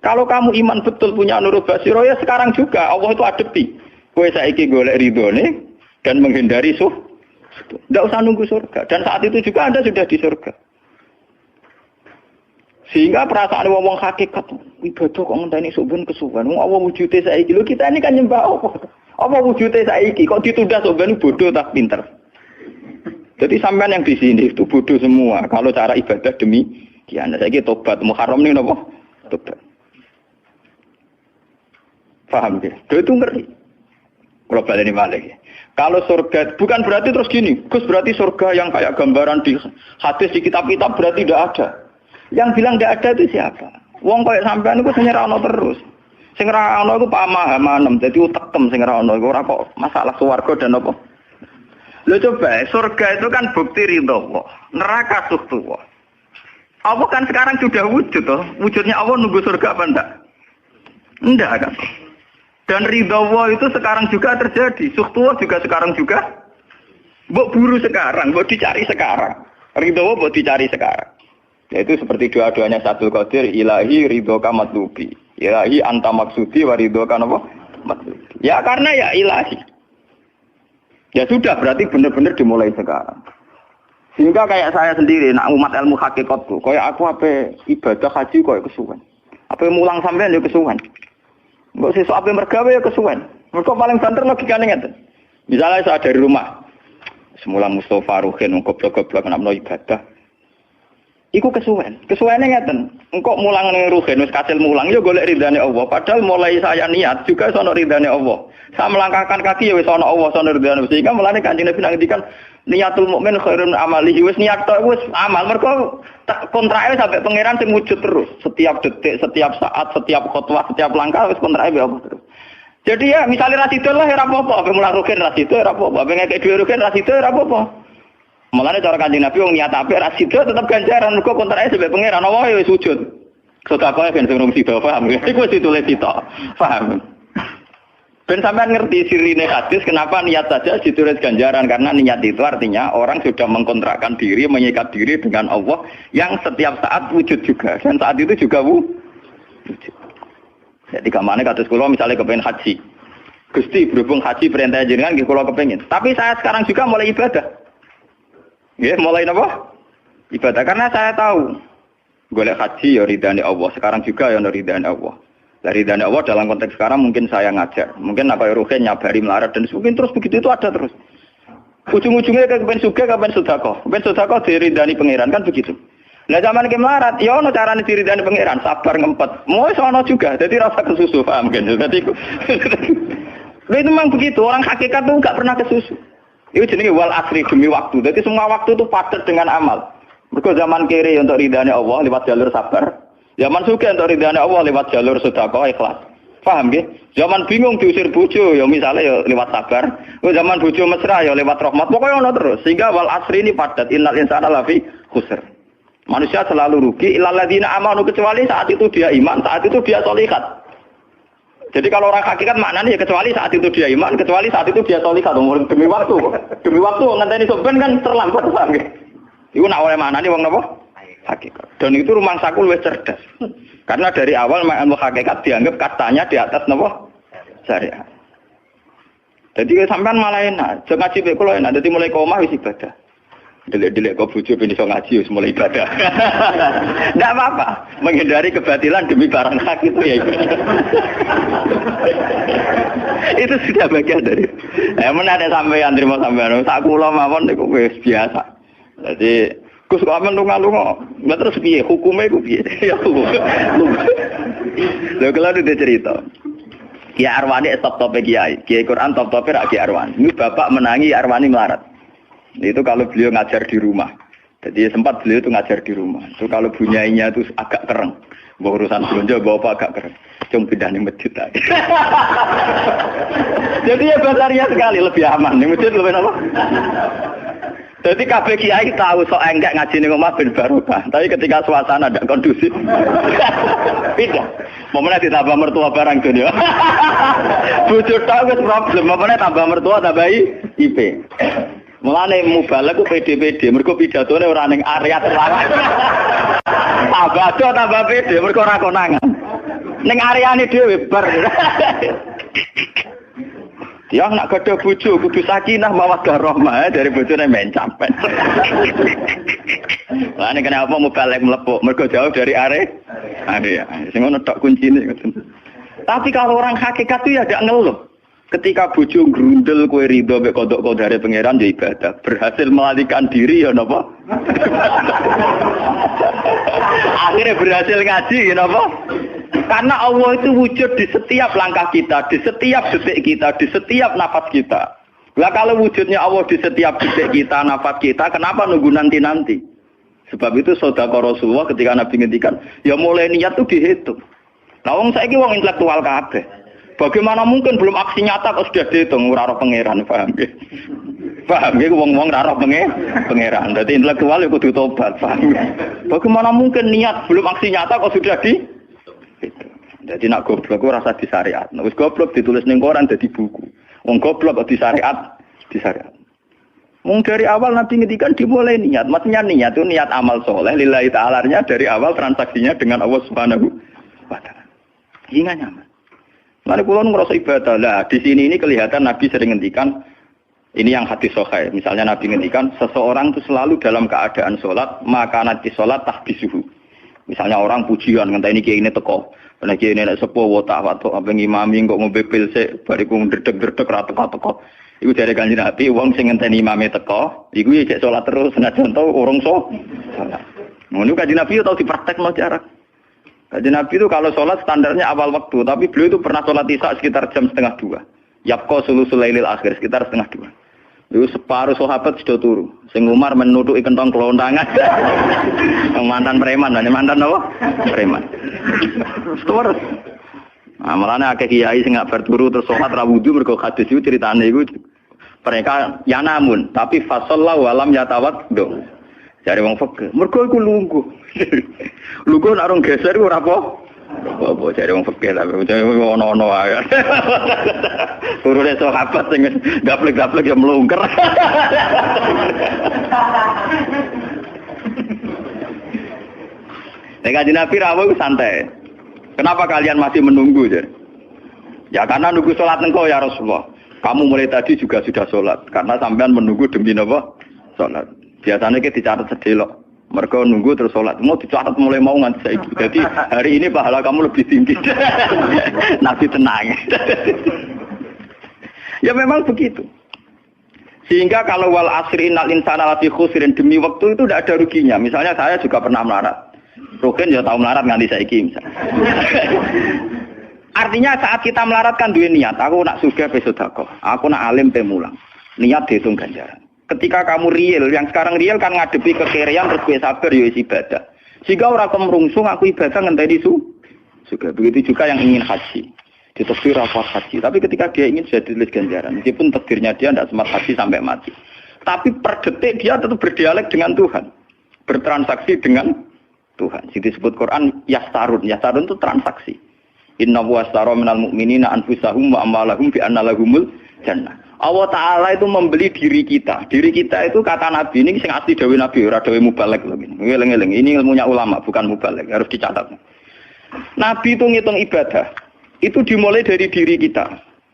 Kalau kamu iman betul punya nurul basiro ya sekarang juga Allah itu adepi. Kowe saiki golek ridhone dan menghindari Tidak usah nunggu surga. Dan saat itu juga Anda sudah di surga. Sehingga perasaan wong hakikat ibadah kok ngenteni suben kesuwen. Wong Allah wujude saiki. Lho kita ini kan nyembah apa? Apa wujude saiki kok ditunda suben bodoh tak pinter. Jadi sampean yang di sini itu bodoh semua. Kalau cara ibadah demikian. Saiki tobat Muharram niku napa? Tobat. Paham ya? Itu ngeri. Kalau baleni malih. Kalau surga bukan berarti terus gini. Gus berarti surga yang kayak gambaran di hadis di kitab-kitab berarti tidak ada. Yang bilang tidak ada itu siapa? Wong kayak sampean itu sing ora ono terus. Sing ora ono iku pamahaman, dadi utekem sing ora ono iku ora kok masalah swarga dan apa. Lho coba, surga itu kan bukti ridho Allah. Neraka suhtullah. Allah kan sekarang sudah wujud toh. Wujudnya Allah nunggu surga apa enggak? Enggak kan? Dan ridho Allah itu sekarang juga terjadi. Suhtullah juga sekarang juga. Mbok buru sekarang, mbok dicari sekarang. Ridho Allah mbok dicari sekarang. Yaitu seperti doa-doanya Satul Qadir, ilahi ridhoka matlubi. Ilahi anta maksudi wa ridhoka apa? Matlubi. Ya karena ya ilahi. Ya sudah berarti benar-benar dimulai sekarang. Sehingga kayak saya sendiri, nak umat ilmu hakikat tuh, kayak aku apa ibadah haji kayak kesuwen. Apa mulang sampean ya kesuwen. Mbok sesuk apa mergawe ya kesuwen. Mergo paling banter logikane ngeten. Misalnya saya dari rumah, semula Mustafa Ruhin goblok-goblok nak ibadah. Iku kesuwen. Kesuwene ngeten. Engkok mulang ning ruhen wis kasil mulang ya golek ridane Allah. Padahal mulai saya niat juga sono ridane Allah. Saya melangkahkan kaki ya wis ana Allah sono ridane. Sehingga mulane Kanjeng Nabi ngendikan niatul mukmin khairun amalihi wis niat tok wis amal. Mergo kontrake sampai pangeran sing wujud terus. Setiap detik, setiap saat, setiap khotbah, setiap langkah wis kontrake Allah terus. Jadi ya misalnya rasido lah ya ora apa-apa. Ape mulang ruhen rasido ora apa-apa. Ape ngekek dhuwit ruhen rasido ora apa-apa. Mulane cara Kanjeng Nabi wong niat apik ra sida tetep ganjaran mergo kontrake sebab pangeran Allah wis wujud. Sedekah ben sing sida paham. Iku wis ditulis sita. Paham. Ben sampean ngerti sirine hadis kenapa niat saja ditulis ganjaran karena niat itu artinya orang sudah mengkontrakkan diri, mengikat diri dengan Allah yang setiap saat wujud juga dan saat itu juga wujud. Jadi kamane kados kula misalnya kepengin haji. Gusti berhubung haji perintah jenengan nggih kula kepengin. Tapi saya sekarang juga mulai ibadah. Ya, mulai apa? Ibadah karena saya tahu golek haji ya ridane Allah. Sekarang juga ya ridane Allah. Dari ridane Allah dalam konteks sekarang mungkin saya ngajar. Mungkin apa ruhen nyabari melarat dan mungkin terus begitu itu ada terus. Ujung-ujungnya kepen sugih kapan sedekah. Kepen sedekah diridani pangeran kan begitu. Lah zaman ke melarat ya ono carane diridani pangeran, sabar ngempet. Mau sono juga. Jadi rasa kesusu paham kan. Jadi itu memang begitu. Orang hakikat tuh enggak pernah kesusu. Itu jenenge wal asri demi waktu. Jadi semua waktu itu padat dengan amal. Mergo zaman kiri untuk ridhanya Allah lewat jalur sabar. Zaman sugih untuk ridhanya Allah lewat jalur sedekah ikhlas. Paham nggih? Zaman bingung diusir bojo ya misalnya ya lewat sabar. Zaman bojo mesra ya lewat rahmat. Pokoknya ono terus. Sehingga wal asri ini padat. Innal insana lafi khusr. Manusia selalu rugi illal ladzina amanu kecuali saat itu dia iman, saat itu dia sholihat. Jadi kalau orang hakikat maknanya ya kecuali saat itu dia iman, kecuali saat itu dia sholihat. Demi waktu. Demi waktu ngenteni sampean kan terlambat paham nggih. Iku nak oleh maknane wong napa? Hakikat. Dan itu rumang sakul wis cerdas. Karena dari awal ilmu hakikat dianggap katanya di atas napa? Syariat. Jadi sampean malah enak. Jo ngaji mek kula enak. Dadi mulai ke omah wis ibadah. Delek-delek kok bojo ben iso ngaji wis mulai ibadah. Enggak apa-apa. Menghindari kebatilan demi barang hak itu ya. Itu sudah bagian dari. Menawa sampeyan trimo sampeyan. Sak kula mawon niku wis biasa. Jadi Gus kok amen lunga-lunga. Lah terus piye? Hukume ku piye? Ya. Lho kalau dia cerita. Kiai Arwani top-top Kiai. Kiai Quran top-top Kiai Arwani. Ini bapak menangi Arwani melarat. Itu kalau beliau ngajar di rumah. Jadi sempat beliau itu ngajar di rumah. Itu kalau bunyainya itu agak kereng. Bawa urusan belanja bawa apa agak keren. Cuma pindah di masjid lagi. Jadi ya basarnya sekali lebih aman. Di masjid lebih apa? Jadi kabeh kiai tahu sok enggak ngaji ning omah ben barokah. Tapi ketika suasana tidak kondusif, pindah. Momennya ditambah mertua barang dunia. Bujur tahu wis problem. Momennya tambah mertua tambah IP. Mulane mubalek ku PD-PD, mergo pidatone ora ning area terlarang. Tambah do tambah PD, mergo ora konangan. Ning areane dhewe bar. Dia nak gadah bojo kudu sakinah mawaddah rahmah dari bojone men capek. Lah nek kenapa mubalek mlepuk, mergo jauh dari area. Sing ngono tok kuncine. Tapi kalau orang hakikat itu ya gak ngeluh. Ketika bojo grundel kowe ridho mek kodok kodare pangeran ya ibadah. Berhasil melalikan diri ya napa? Akhirnya berhasil ngaji ya napa? Karena Allah itu wujud di setiap langkah kita, di setiap detik kita, di setiap nafas kita. Lah kalau wujudnya Allah di setiap detik kita, nafas kita, kenapa nunggu nanti-nanti? Sebab itu sedekah Rasulullah ketika Nabi ngendikan, ya mulai niat itu dihitung. Nah wong saiki wong intelektual kabeh. Bagaimana mungkin belum aksi nyata kok sudah dihitung ora roh pangeran, paham nggih? Paham nggih wong-wong ora roh pangeran. Dadi intelektual ya kudu tobat, paham. Bagaimana mungkin niat belum aksi nyata kok sudah di Jadi nak goblok ora rasa di syariat. Nek wis goblok ditulis ning koran dadi buku. Wong goblok kok di syariat, di syariat. Mung dari awal Nabi ngendikan dimulai niat. Maksudnya niat itu niat amal soleh lillahi ta'ala-nya dari awal transaksinya dengan Allah Subhanahu wa taala. Hingga nyaman. Lalu kula ngrasa ibadah. Lah di sini ini kelihatan Nabi sering ngendikan ini yang hadis sahih. Misalnya Nabi ngendikan seseorang itu selalu dalam keadaan salat, maka nanti salat tahbisuhu. Misalnya orang pujian ngenteni kiai ini teko. Nek kiai nek sepuh watak apa ngimami kok ngombe pil sik bariku ndredeg-ndredeg ra teko-teko. Iku jare Kanjeng Nabi wong sing ngenteni imame teko, iku cek salat terus senajan to urung salat. Ngono Kanjeng Nabi tau dipraktekno jarak. Kanjeng Nabi itu kalau salat standarnya awal waktu, tapi beliau itu pernah salat Isya sekitar jam 1:30. Yaqqa sulusul lailil akhir sekitar 1:30. Itu separuh sahabat sudah turu. Sing Umar menutuki kentong kelontangan. Mantan preman, mantan apa? Preman. Terus. Nah, malane akeh kiai sing gak berturu terus salat ra wudu mergo hadis itu ceritane iku mereka ya namun tapi fasallahu alam yatawad do. Jare wong fikih, mergo iku lungguh. Lungguh nek orang geser iku ora apa. Apa jare wong fikih lah, ono-ono wae. Turune sahabat sing gaplek-gaplek ya mlungker. Nek Kanjeng Nabi rawuh santai. Kenapa kalian masih menunggu? Ya karena nunggu sholat engkau ya Rasulullah. Kamu mulai tadi juga sudah sholat. Karena sampean menunggu demi apa? Sholat. Biasanya kita dicatat sedelok. Mereka nunggu terus sholat. Mau dicatat mulai mau nganti saiki. Jadi hari ini pahala kamu lebih tinggi. Nabi tenang. Ya memang begitu. Sehingga kalau wal asri innal insana lafi khusrin demi waktu itu tidak ada ruginya. Misalnya saya juga pernah melarat. Rugen ya tahu melarat nganti saiki misalnya. Artinya saat kita melarat kan duwe niat, aku nak sugih pe sedekah, aku nak alim pe mulang. Niat dihitung ganjaran. Ketika kamu real, yang sekarang real kan ngadepi kekerean terus kowe sabar ya ibadah. Jika ora kemrungsung aku ibadah ngenteni sugih. Begitu juga yang ingin haji. Ditakdir apa haji, tapi ketika dia ingin sudah ditulis ganjaran, meskipun takdirnya dia tidak sempat haji sampai mati. Tapi per detik dia tetap berdialek dengan Tuhan. Bertransaksi dengan Tuhan. Jadi disebut Quran yastarun. Yastarun itu transaksi. Inna washtara minal mu'minina anfusahum wa amwalahum bi anna lahumul jannah. Allah Ta'ala itu membeli diri kita. Diri kita itu kata Nabi ini sing asli dawuh Nabi ora dawuh mubalek lho. Ngeling-eling. Ini ilmunya ulama bukan mubalek, harus dicatat. Nabi itu ngitung ibadah. Itu dimulai dari diri kita.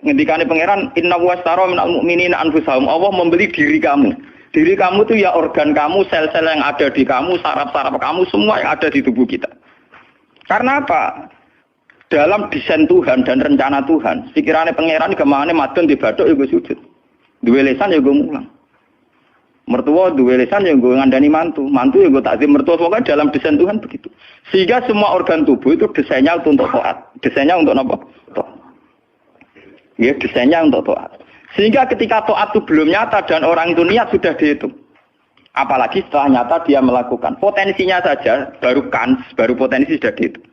Ngendikane pangeran inna washtara minal mu'minina anfusahum. Allah membeli diri kamu. Diri kamu itu ya organ kamu, sel-sel yang ada di kamu, saraf-saraf kamu, semua yang ada di tubuh kita. Karena apa? Dalam desain Tuhan dan rencana Tuhan, pikirannya pangeran kemana madon di bathuk ya gue sujud. Duwe lesan ya gue mulang. Mertua duwe lesan ya gue ngandani mantu. Mantu ya gue takzim mertua. Pokoknya dalam desain Tuhan begitu. Sehingga semua organ tubuh itu desainnya untuk taat. Desainnya untuk apa? Ya, desainnya untuk taat. Sehingga ketika taat itu belum nyata dan orang itu niat sudah dihitung. Apalagi setelah nyata dia melakukan. Potensinya saja baru potensi sudah dihitung.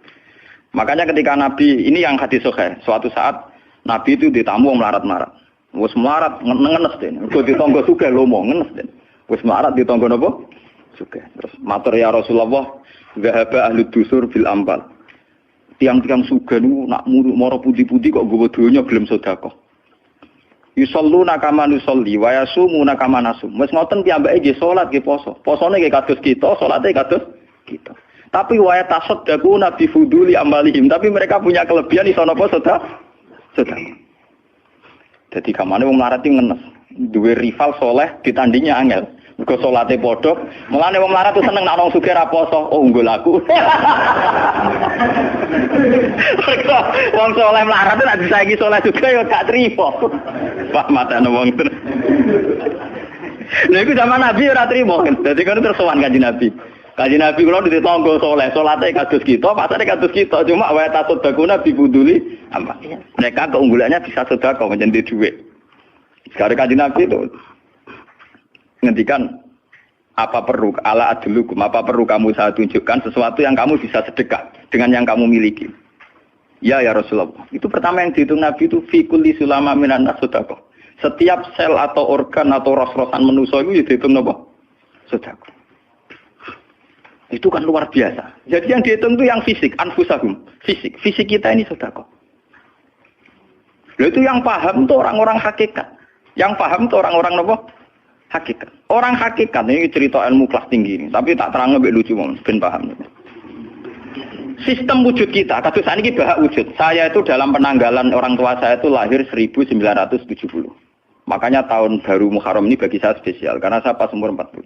Makanya ketika Nabi, ini yang hadis sahih, suatu saat Nabi itu ditamu melarat-marat. Wis melarat ngenes den. Mergo ditangga sugih lomo ngenes den. Wis melarat ditangga napa? Sugih. Terus matur ya Rasulullah, zahaba ahli dusur bil ambal. Tiang-tiang sugih niku nak mara pundi-pundi kok nggawa donya gelem sedekah. Yusalluna kama nusolli wa yasumuna kama nasum. Wis ngoten piyambake nggih salat nggih poso. Posone nggih kados kita, salate kados kita. Tapi wa tasaddaquna bi fuduli amalihim. Tapi mereka punya kelebihan iso napa sedekah. Jadi kamane wong melarat iki ngenes. Duwe rival soleh ditandingi angel. Mergo salate padha, mulane wong melarat tuh seneng nek wong sugih ra poso. Oh, unggul aku. Wong soleh melarat nek disaiki soleh juga ya gak trimo. Pak matane wong tenan. Lha iku zaman Nabi ora trimo. Dadi kan terus sowan Kanjeng Nabi. Kanjeng Nabi kula ditonggo soleh, salate kados kita, pasane kados kita. Cuma wa tasodakuna bibuduli apa? Mereka keunggulannya bisa sedekah menjadi duit. Sekarang Kanjeng Nabi itu ngendikan apa perlu ala adlukum, apa perlu kamu saya tunjukkan sesuatu yang kamu bisa sedekah dengan yang kamu miliki. Ya Rasulullah. Itu pertama yang dihitung Nabi itu fi kulli sulama minan nas sedekah. Setiap sel atau organ atau ros-rosan manusia itu dihitung apa? Sedekah. Itu kan luar biasa. Jadi yang dihitung itu yang fisik, anfusahum, fisik. Fisik kita ini sedekah. Lalu itu yang paham itu orang-orang hakikat. Yang paham itu orang-orang apa? Hakikat. Orang hakikat ini cerita ilmu kelas tinggi ini, tapi tak terang lebih lucu ben paham. Sistem wujud kita, kados ini bahak wujud. Saya itu dalam penanggalan orang tua saya itu lahir 1970. Makanya tahun baru Muharram ini bagi saya spesial karena saya pas umur 40.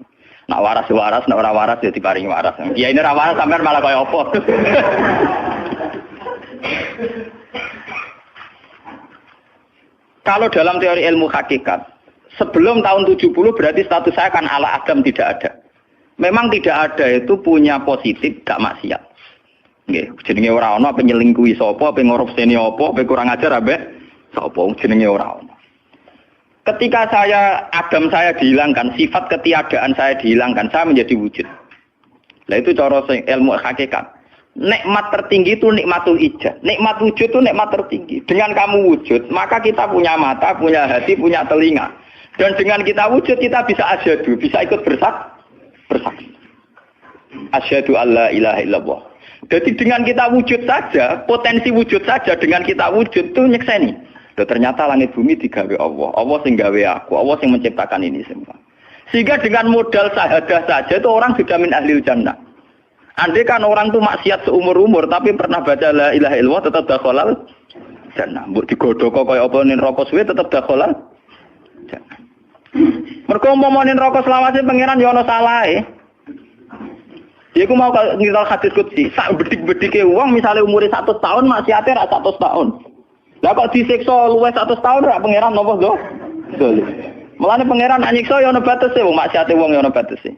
Nak waras, nak ora waras ya diparingi waras. Ya ini ra waras sampean malah kaya apa. Kalau dalam teori ilmu hakikat, sebelum tahun 70 berarti status saya kan ala Adam tidak ada. Memang tidak ada itu punya positif gak maksiat. Nggih, jenenge ora ana apa nyelingkuhi sapa, apa ngorupseni apa, apa kurang ajar ambek sapa jenenge ora ana. Ketika Adam saya dihilangkan, sifat ketiadaan saya dihilangkan, saya menjadi wujud. Nah itu cara ilmu hakikat. Nikmat tertinggi itu nikmatul ijad. Nikmat wujud itu nikmat tertinggi. Dengan kamu wujud, maka kita punya mata, punya hati, punya telinga. Dan dengan kita wujud, kita bisa asyhadu, bisa ikut bersaksi. Asyhadu alla ilaha illallah. Jadi dengan kita wujud saja, potensi wujud saja dengan kita wujud itu nyekseni. Ternyata langit bumi digawe Allah. Allah sing gawe aku, Allah sing menciptakan ini semua. Sehingga dengan modal syahadah saja itu orang sudah min ahlil jannah. Andai kan orang itu maksiat seumur-umur tapi pernah baca la ilaha illallah tetap dakhalal jannah. Mbok digodhok kaya apa ning neraka suwe tetap dakhalal jannah. Mergo umpama ning neraka selawase pangeran ya ana salahe. Iku mau ngira hadis qudsi, sak bedik-bedike wong misale umure 100 tahun maksiate ra 100 tahun. Lah kok disiksa luwih 100 tahun ra pangeran napa to? Dolim. Mulane pangeran nyiksa ya ana batese wong maksiate wong ya ana batese.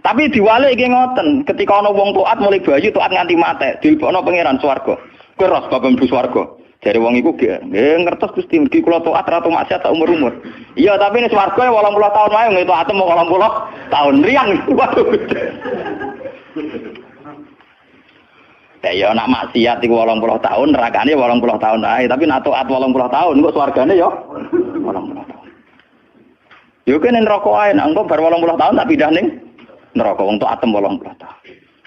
Tapi diwalik iki ngoten, ketika ana wong taat mulai bayi taat nganti mate, dilebokno pangeran swarga. Kowe ros bab mlebu swarga. Jare wong iku nggih ngertos Gusti mriki kula taat ra tau maksiat sak umur-umur. Iya, tapi ning swarga 80 tahun wae ngene taat 80 tahun riang. Waduh. Ya nak maksiat iku 80 tahun, nerakane 80 tahun ae, tapi nak taat 80 tahun kok swargane ya 80 tahun. Yo kene neraka ae, nak engko bar 80 tahun tak pindah ning neraka wong taat 80 tahun.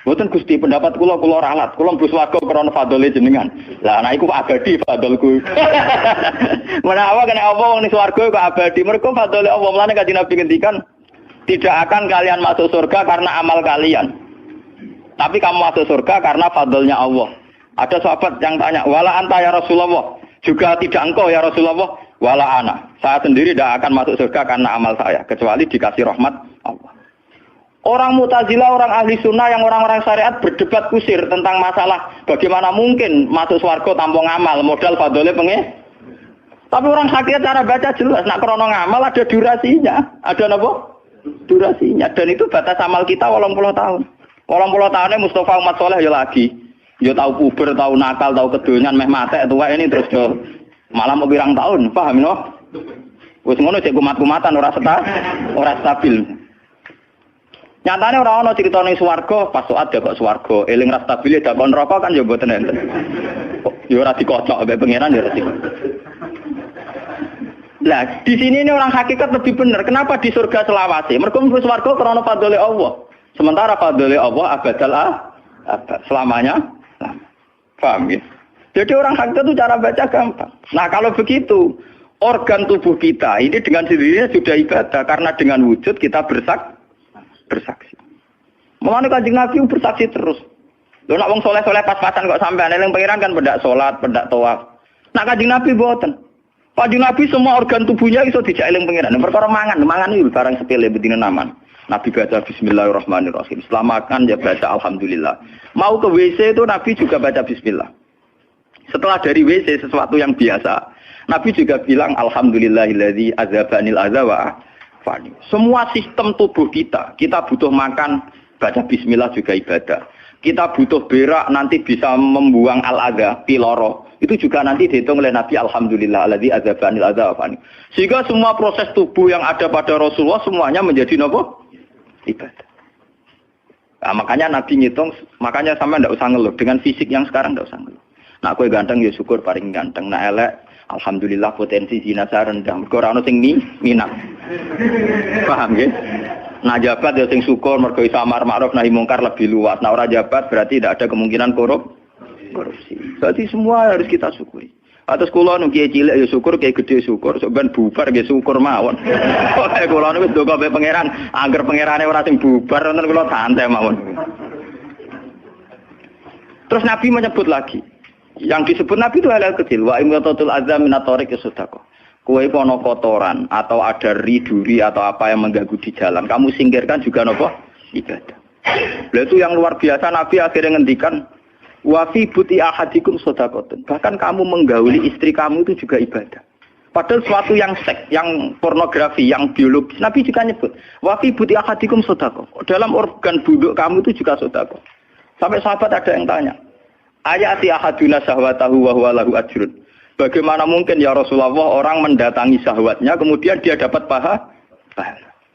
Mboten Gusti pendapat kula ralat, kula mlebu swarga krana fadhole jenengan. Lah ana iku abadi fadholku. Menawa kena apa wong ning swarga kok abadi, mergo fadhole Allah. Mulane Kanjeng Nabi ngendikan, tidak akan kalian masuk surga karena amal kalian. Tapi kamu masuk surga karena fadlnya Allah. Ada sahabat yang tanya, wala anta ya Rasulullah. Juga tidak engkau ya Rasulullah. Wala ana. Saya sendiri tidak akan masuk surga karena amal saya. Kecuali dikasih rahmat Allah. Orang Mu'tazilah, orang ahli sunnah yang orang-orang syariat berdebat kusir tentang masalah bagaimana mungkin masuk surga tanpa ngamal. Modal fadlnya pengen. Tapi orang hakikat cara baca jelas. Nak krono ngamal ada durasinya. Ada apa? Durasinya. Dan itu batas amal kita 80 tahun. 80 tahunnya Mustafa umat soleh ya lagi. Ya tahu puber, tahu nakal, tahu kedonyan, meh mate tua ini terus yo Malah mau pirang tahun, paham no? Wis ngono cek kumat-kumatan ora stabil. Nyatane ora ana crita ning swarga, pas saat kok swarga, eling ra stabil dak kon neraka kan ya mboten enten. Ya ora dikocok mbek pangeran ya ora dikocok. Lah, di sini ini orang hakikat lebih benar. Kenapa di surga selawase? Mergo mlebu swarga krana fadhole Allah. Sementara fadhole Allah abadal selamanya. Paham ya? Jadi orang hakikat itu cara baca gampang. Nah, kalau begitu, organ tubuh kita ini dengan sendirinya sudah ibadah karena dengan wujud kita bersaksi. Mulane Kanjeng Nabi bersaksi terus. Lho nek wong saleh-saleh pas-pasan kok sampean eling pangeran kan pendak salat, pendak tawaf. Nah Kanjeng Nabi mboten. Kanjeng Nabi semua organ tubuhnya iso dijak eling pangeran. Perkara mangan iki barang sepele bedine naman. Nabi baca bismillahirrahmanirrahim. Setelah makan ya baca alhamdulillah. Mau ke WC itu Nabi juga baca bismillah. Setelah dari WC sesuatu yang biasa, Nabi juga bilang alhamdulillahilladzi azhabanil adza wa afani. Semua sistem tubuh kita butuh makan, baca bismillah juga ibadah. Kita butuh berak nanti bisa membuang al-adza, piloro. Itu juga nanti dihitung oleh Nabi alhamdulillahilladzi azhabanil adza wa afani. Sehingga semua proses tubuh yang ada pada Rasulullah semuanya menjadi nopo? Ibadah. Nah, makanya Nabi ngitung, makanya sama ndak usah ngeluh dengan fisik yang sekarang ndak usah ngeluh. Nak kowe ganteng ya syukur paling ganteng. Nak elek alhamdulillah potensi zina rendah. Mergo ora ono sing minat. Paham nggih? Nak jabat ya sing syukur mergo iso amar ma'ruf nahi mungkar lebih luas. Nak ora jabat berarti tidak ada kemungkinan korupsi. Berarti semua harus kita syukuri. Atus kula nu kiye cilik ya syukur, kiye gedhe syukur, sok ben bubar nggih syukur mawon. Pokoke kula niku ndonga be pangeran, angger pangerane ora sing bubar wonten kula santai mawon. Terus Nabi menyebut lagi. Yang disebut Nabi itu hal-hal kecil. Wa imatatul azza min at-tariq sedekah. Kowe pono kotoran atau ada duri atau apa yang mengganggu di jalan, kamu singkirkan juga nopo ibadah. Lah itu yang luar biasa Nabi akhirnya ngendikan wa fi buti ahadikum sedekatun. Bahkan kamu menggauli istri kamu itu juga ibadah. Padahal suatu yang seks, yang pornografi, yang biologis, Nabi juga nyebut wa fi buti ahadikum sedekah. Dalam organ buduk kamu itu juga sedekah. Sampai sahabat ada yang tanya, ayati ahaduna syahwatahu wa huwa lahu ajrun. Bagaimana mungkin ya Rasulullah orang mendatangi syahwatnya kemudian dia dapat pahala?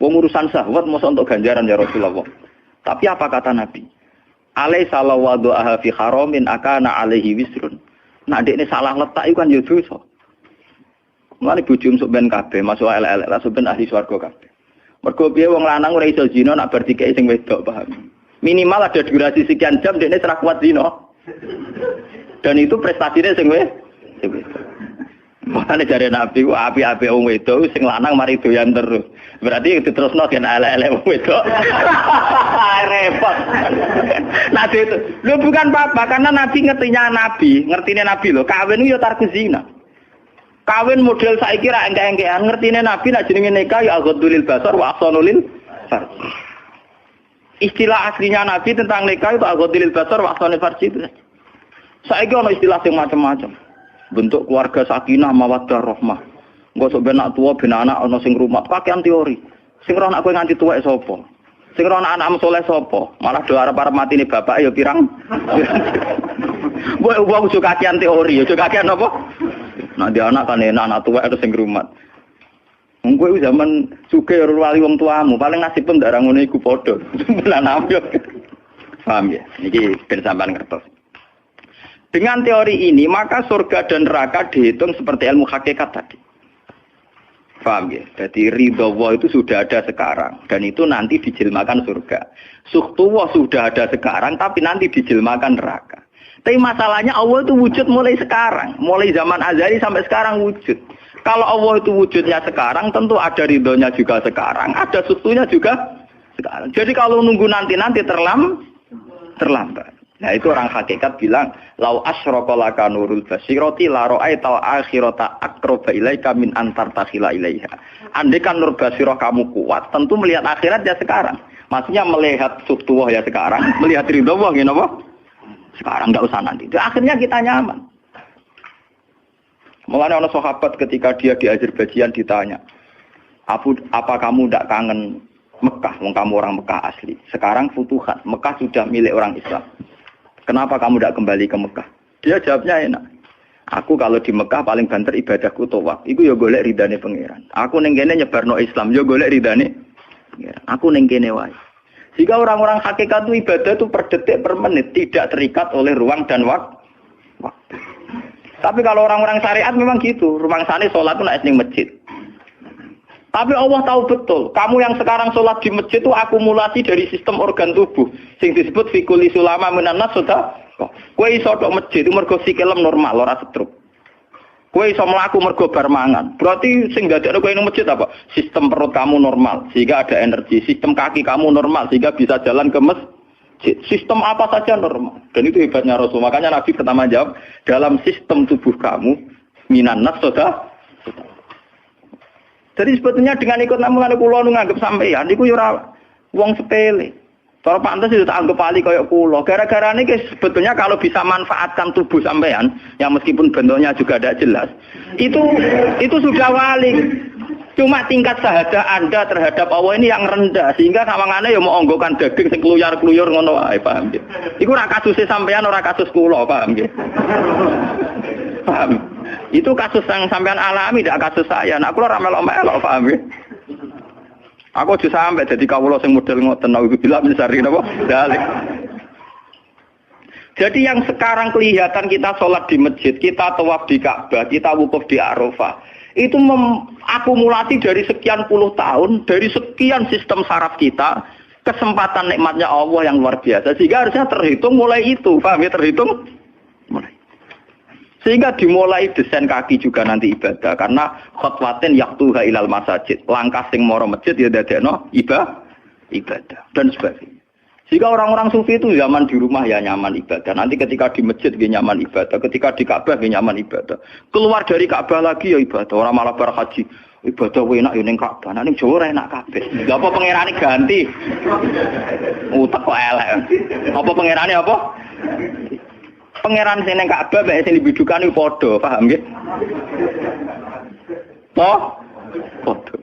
Wong urusan syahwat masa untuk ganjaran ya Rasulullah. Tapi apa kata Nabi? Alaisa lawadha'a fi haramin akana alaihi wisrun. Nah dekne salah letak iku kan ya dosa. Mulane bojo sok ben kabeh masuk elek-elek lah ben ahli swarga kabeh. Mergo piye wong lanang ora iso zina nak bar dikeki sing wedok paham. Minimal ada durasi sekian jam dekne ora kuat zina. Dan itu prestasinya sing wedok. Makane jare Nabi ku api-api wong wedok sing lanang mari doyan terus. Berarti diterusno gen elek-elek wong wedok. Repot. Nabi itu, lu bukan apa-apa karena Nabi ngertine Nabi lho, kawin yo tarku zina. Kawin model saiki ra engke-engkean, ngertine Nabi nek jenenge nikah ya aghdulil basar wa ahsanulil farj. Istilah aslinya Nabi tentang nikah itu aghdulil basar wa ahsanul farj itu. Saiki ono istilah sing macam-macam. Bentuk keluarga sakinah mawaddah rahmah. Engko sok ben anak tuwa ben anak ana sing rumah, pakaian teori. Sing ora anak kowe nganti tuwek sapa? Sing ora anak saleh sapa? Malah do arep-arep matine bapak ya pirang. Mbok wong suka kakean teori, ya kakean apa? Nah dia anak kan enak anak tuwek terus sing rumat. Wong kowe zaman sugih wali wong tuamu, paling nasib pun ndak ra ngono iku padha. Lan ambyok. Paham ya? Niki ben sampean ngertos. Dengan teori ini, maka surga dan neraka dihitung seperti ilmu hakikat tadi. Paham ya? Jadi ridho Allah itu sudah ada sekarang. Dan itu nanti dijelmakan surga. Suhtullah sudah ada sekarang, tapi nanti dijelmakan neraka. Tapi masalahnya Allah itu wujud mulai sekarang. Mulai zaman azali sampai sekarang wujud. Kalau Allah itu wujudnya sekarang, tentu ada ridhonya juga sekarang. Ada suhtunya juga sekarang. Jadi kalau nunggu nanti-nanti terlambat. Nah itu orang hakikat bilang lau asyraka laka nurul basirati la ra'aital akhirata aqraba ilaika min antar takhila ilaiha. Andai kan nur basirah kamu kuat, tentu melihat akhirat ya sekarang. Maksudnya melihat subtuwah ya sekarang, melihat ridho Allah ngene apa? Sekarang enggak usah nanti. Itu akhirnya kita nyaman. Mulane ana sahabat ketika dia di Azerbaijan ditanya, "Apa kamu enggak kangen Mekah? Wong kamu orang Mekah asli. Sekarang futuhat, Mekah sudah milik orang Islam. Kenapa kamu tidak kembali ke Mekah?" Dia jawabnya enak. Aku kalau di Mekah paling banter ibadahku tawaf. Iku ya golek ridane pangeran. Aku ning kene nyebarno Islam ya golek ridane pangeran. Aku ning kene wae. Jika orang-orang hakikat itu ibadah itu per detik per menit tidak terikat oleh ruang dan waktu. Tapi kalau orang-orang syariat memang gitu. Rumangsane salat itu nek ning masjid. Tapi Allah tahu betul, kamu yang sekarang sholat di masjid itu akumulasi dari sistem organ tubuh. Sing disebut fikuli sulama minanas sudah. Kowe iso tok masjid itu mergo sikilem normal, ora stroke. Kowe iso mlaku mergo bar mangan. Berarti sing dadekno kowe ning masjid apa? Sistem perut kamu normal sehingga ada energi. Sistem kaki kamu normal sehingga bisa jalan ke masjid. Sistem apa saja normal. Dan itu hebatnya Rasul. Makanya Nabi pertama jawab, dalam sistem tubuh kamu minanas sudah. Jadi sebetulnya dengan ikut namun ada kulo nganggep sampeyan niku yo ora wong sepele. Cara pantes itu tak anggap ahli koyo kulo. Gara-gara ini sebetulnya kalau bisa manfaatkan tubuh sampeyan yang meskipun bentuknya juga tidak jelas, itu sudah wali. Cuma tingkat sahaja Anda terhadap Allah ini yang rendah sehingga sawangane yo mau onggokan daging sing kluyur-kluyur ngono wae, paham nggih. Iku ora kasuse sampeyan ora kasus kulo, paham nggih. Paham. Itu kasus yang sampean alami, tidak kasus saya. Nah, aku ora melok-melok, paham ya? Aku aja sampai jadi kawula sing model ngoten naudzubillah min syarri napa? Dalik. Jadi yang sekarang kelihatan kita sholat di masjid, kita tawaf di Ka'bah, kita wukuf di Arafah, itu akumulasi dari sekian puluh tahun, dari sekian sistem saraf kita, kesempatan nikmatnya Allah yang luar biasa. Sehingga harusnya terhitung mulai itu, paham ya? Terhitung mulai. Sehingga dimulai desain kaki juga nanti ibadah karena khotwatin yaktuha ilal masajid, langkah sing moro masjid ya dadekno ibadah dan sebagainya. Sehingga orang-orang sufi itu zaman di rumah ya nyaman ibadah, nanti ketika di masjid dia nyaman ibadah, ketika di Ka'bah dia nyaman ibadah, keluar dari Ka'bah lagi ya ibadah. Orang malah berhaji ibadah enak yo ning Ka'bah, ning Jawa ora enak kabeh. Lha apa pangerane ganti? Utek kok elek. Apa pangerane apa? Pangeran sing ning Ka'bah mek sing dibidukan iku padha, paham nggih? Padha.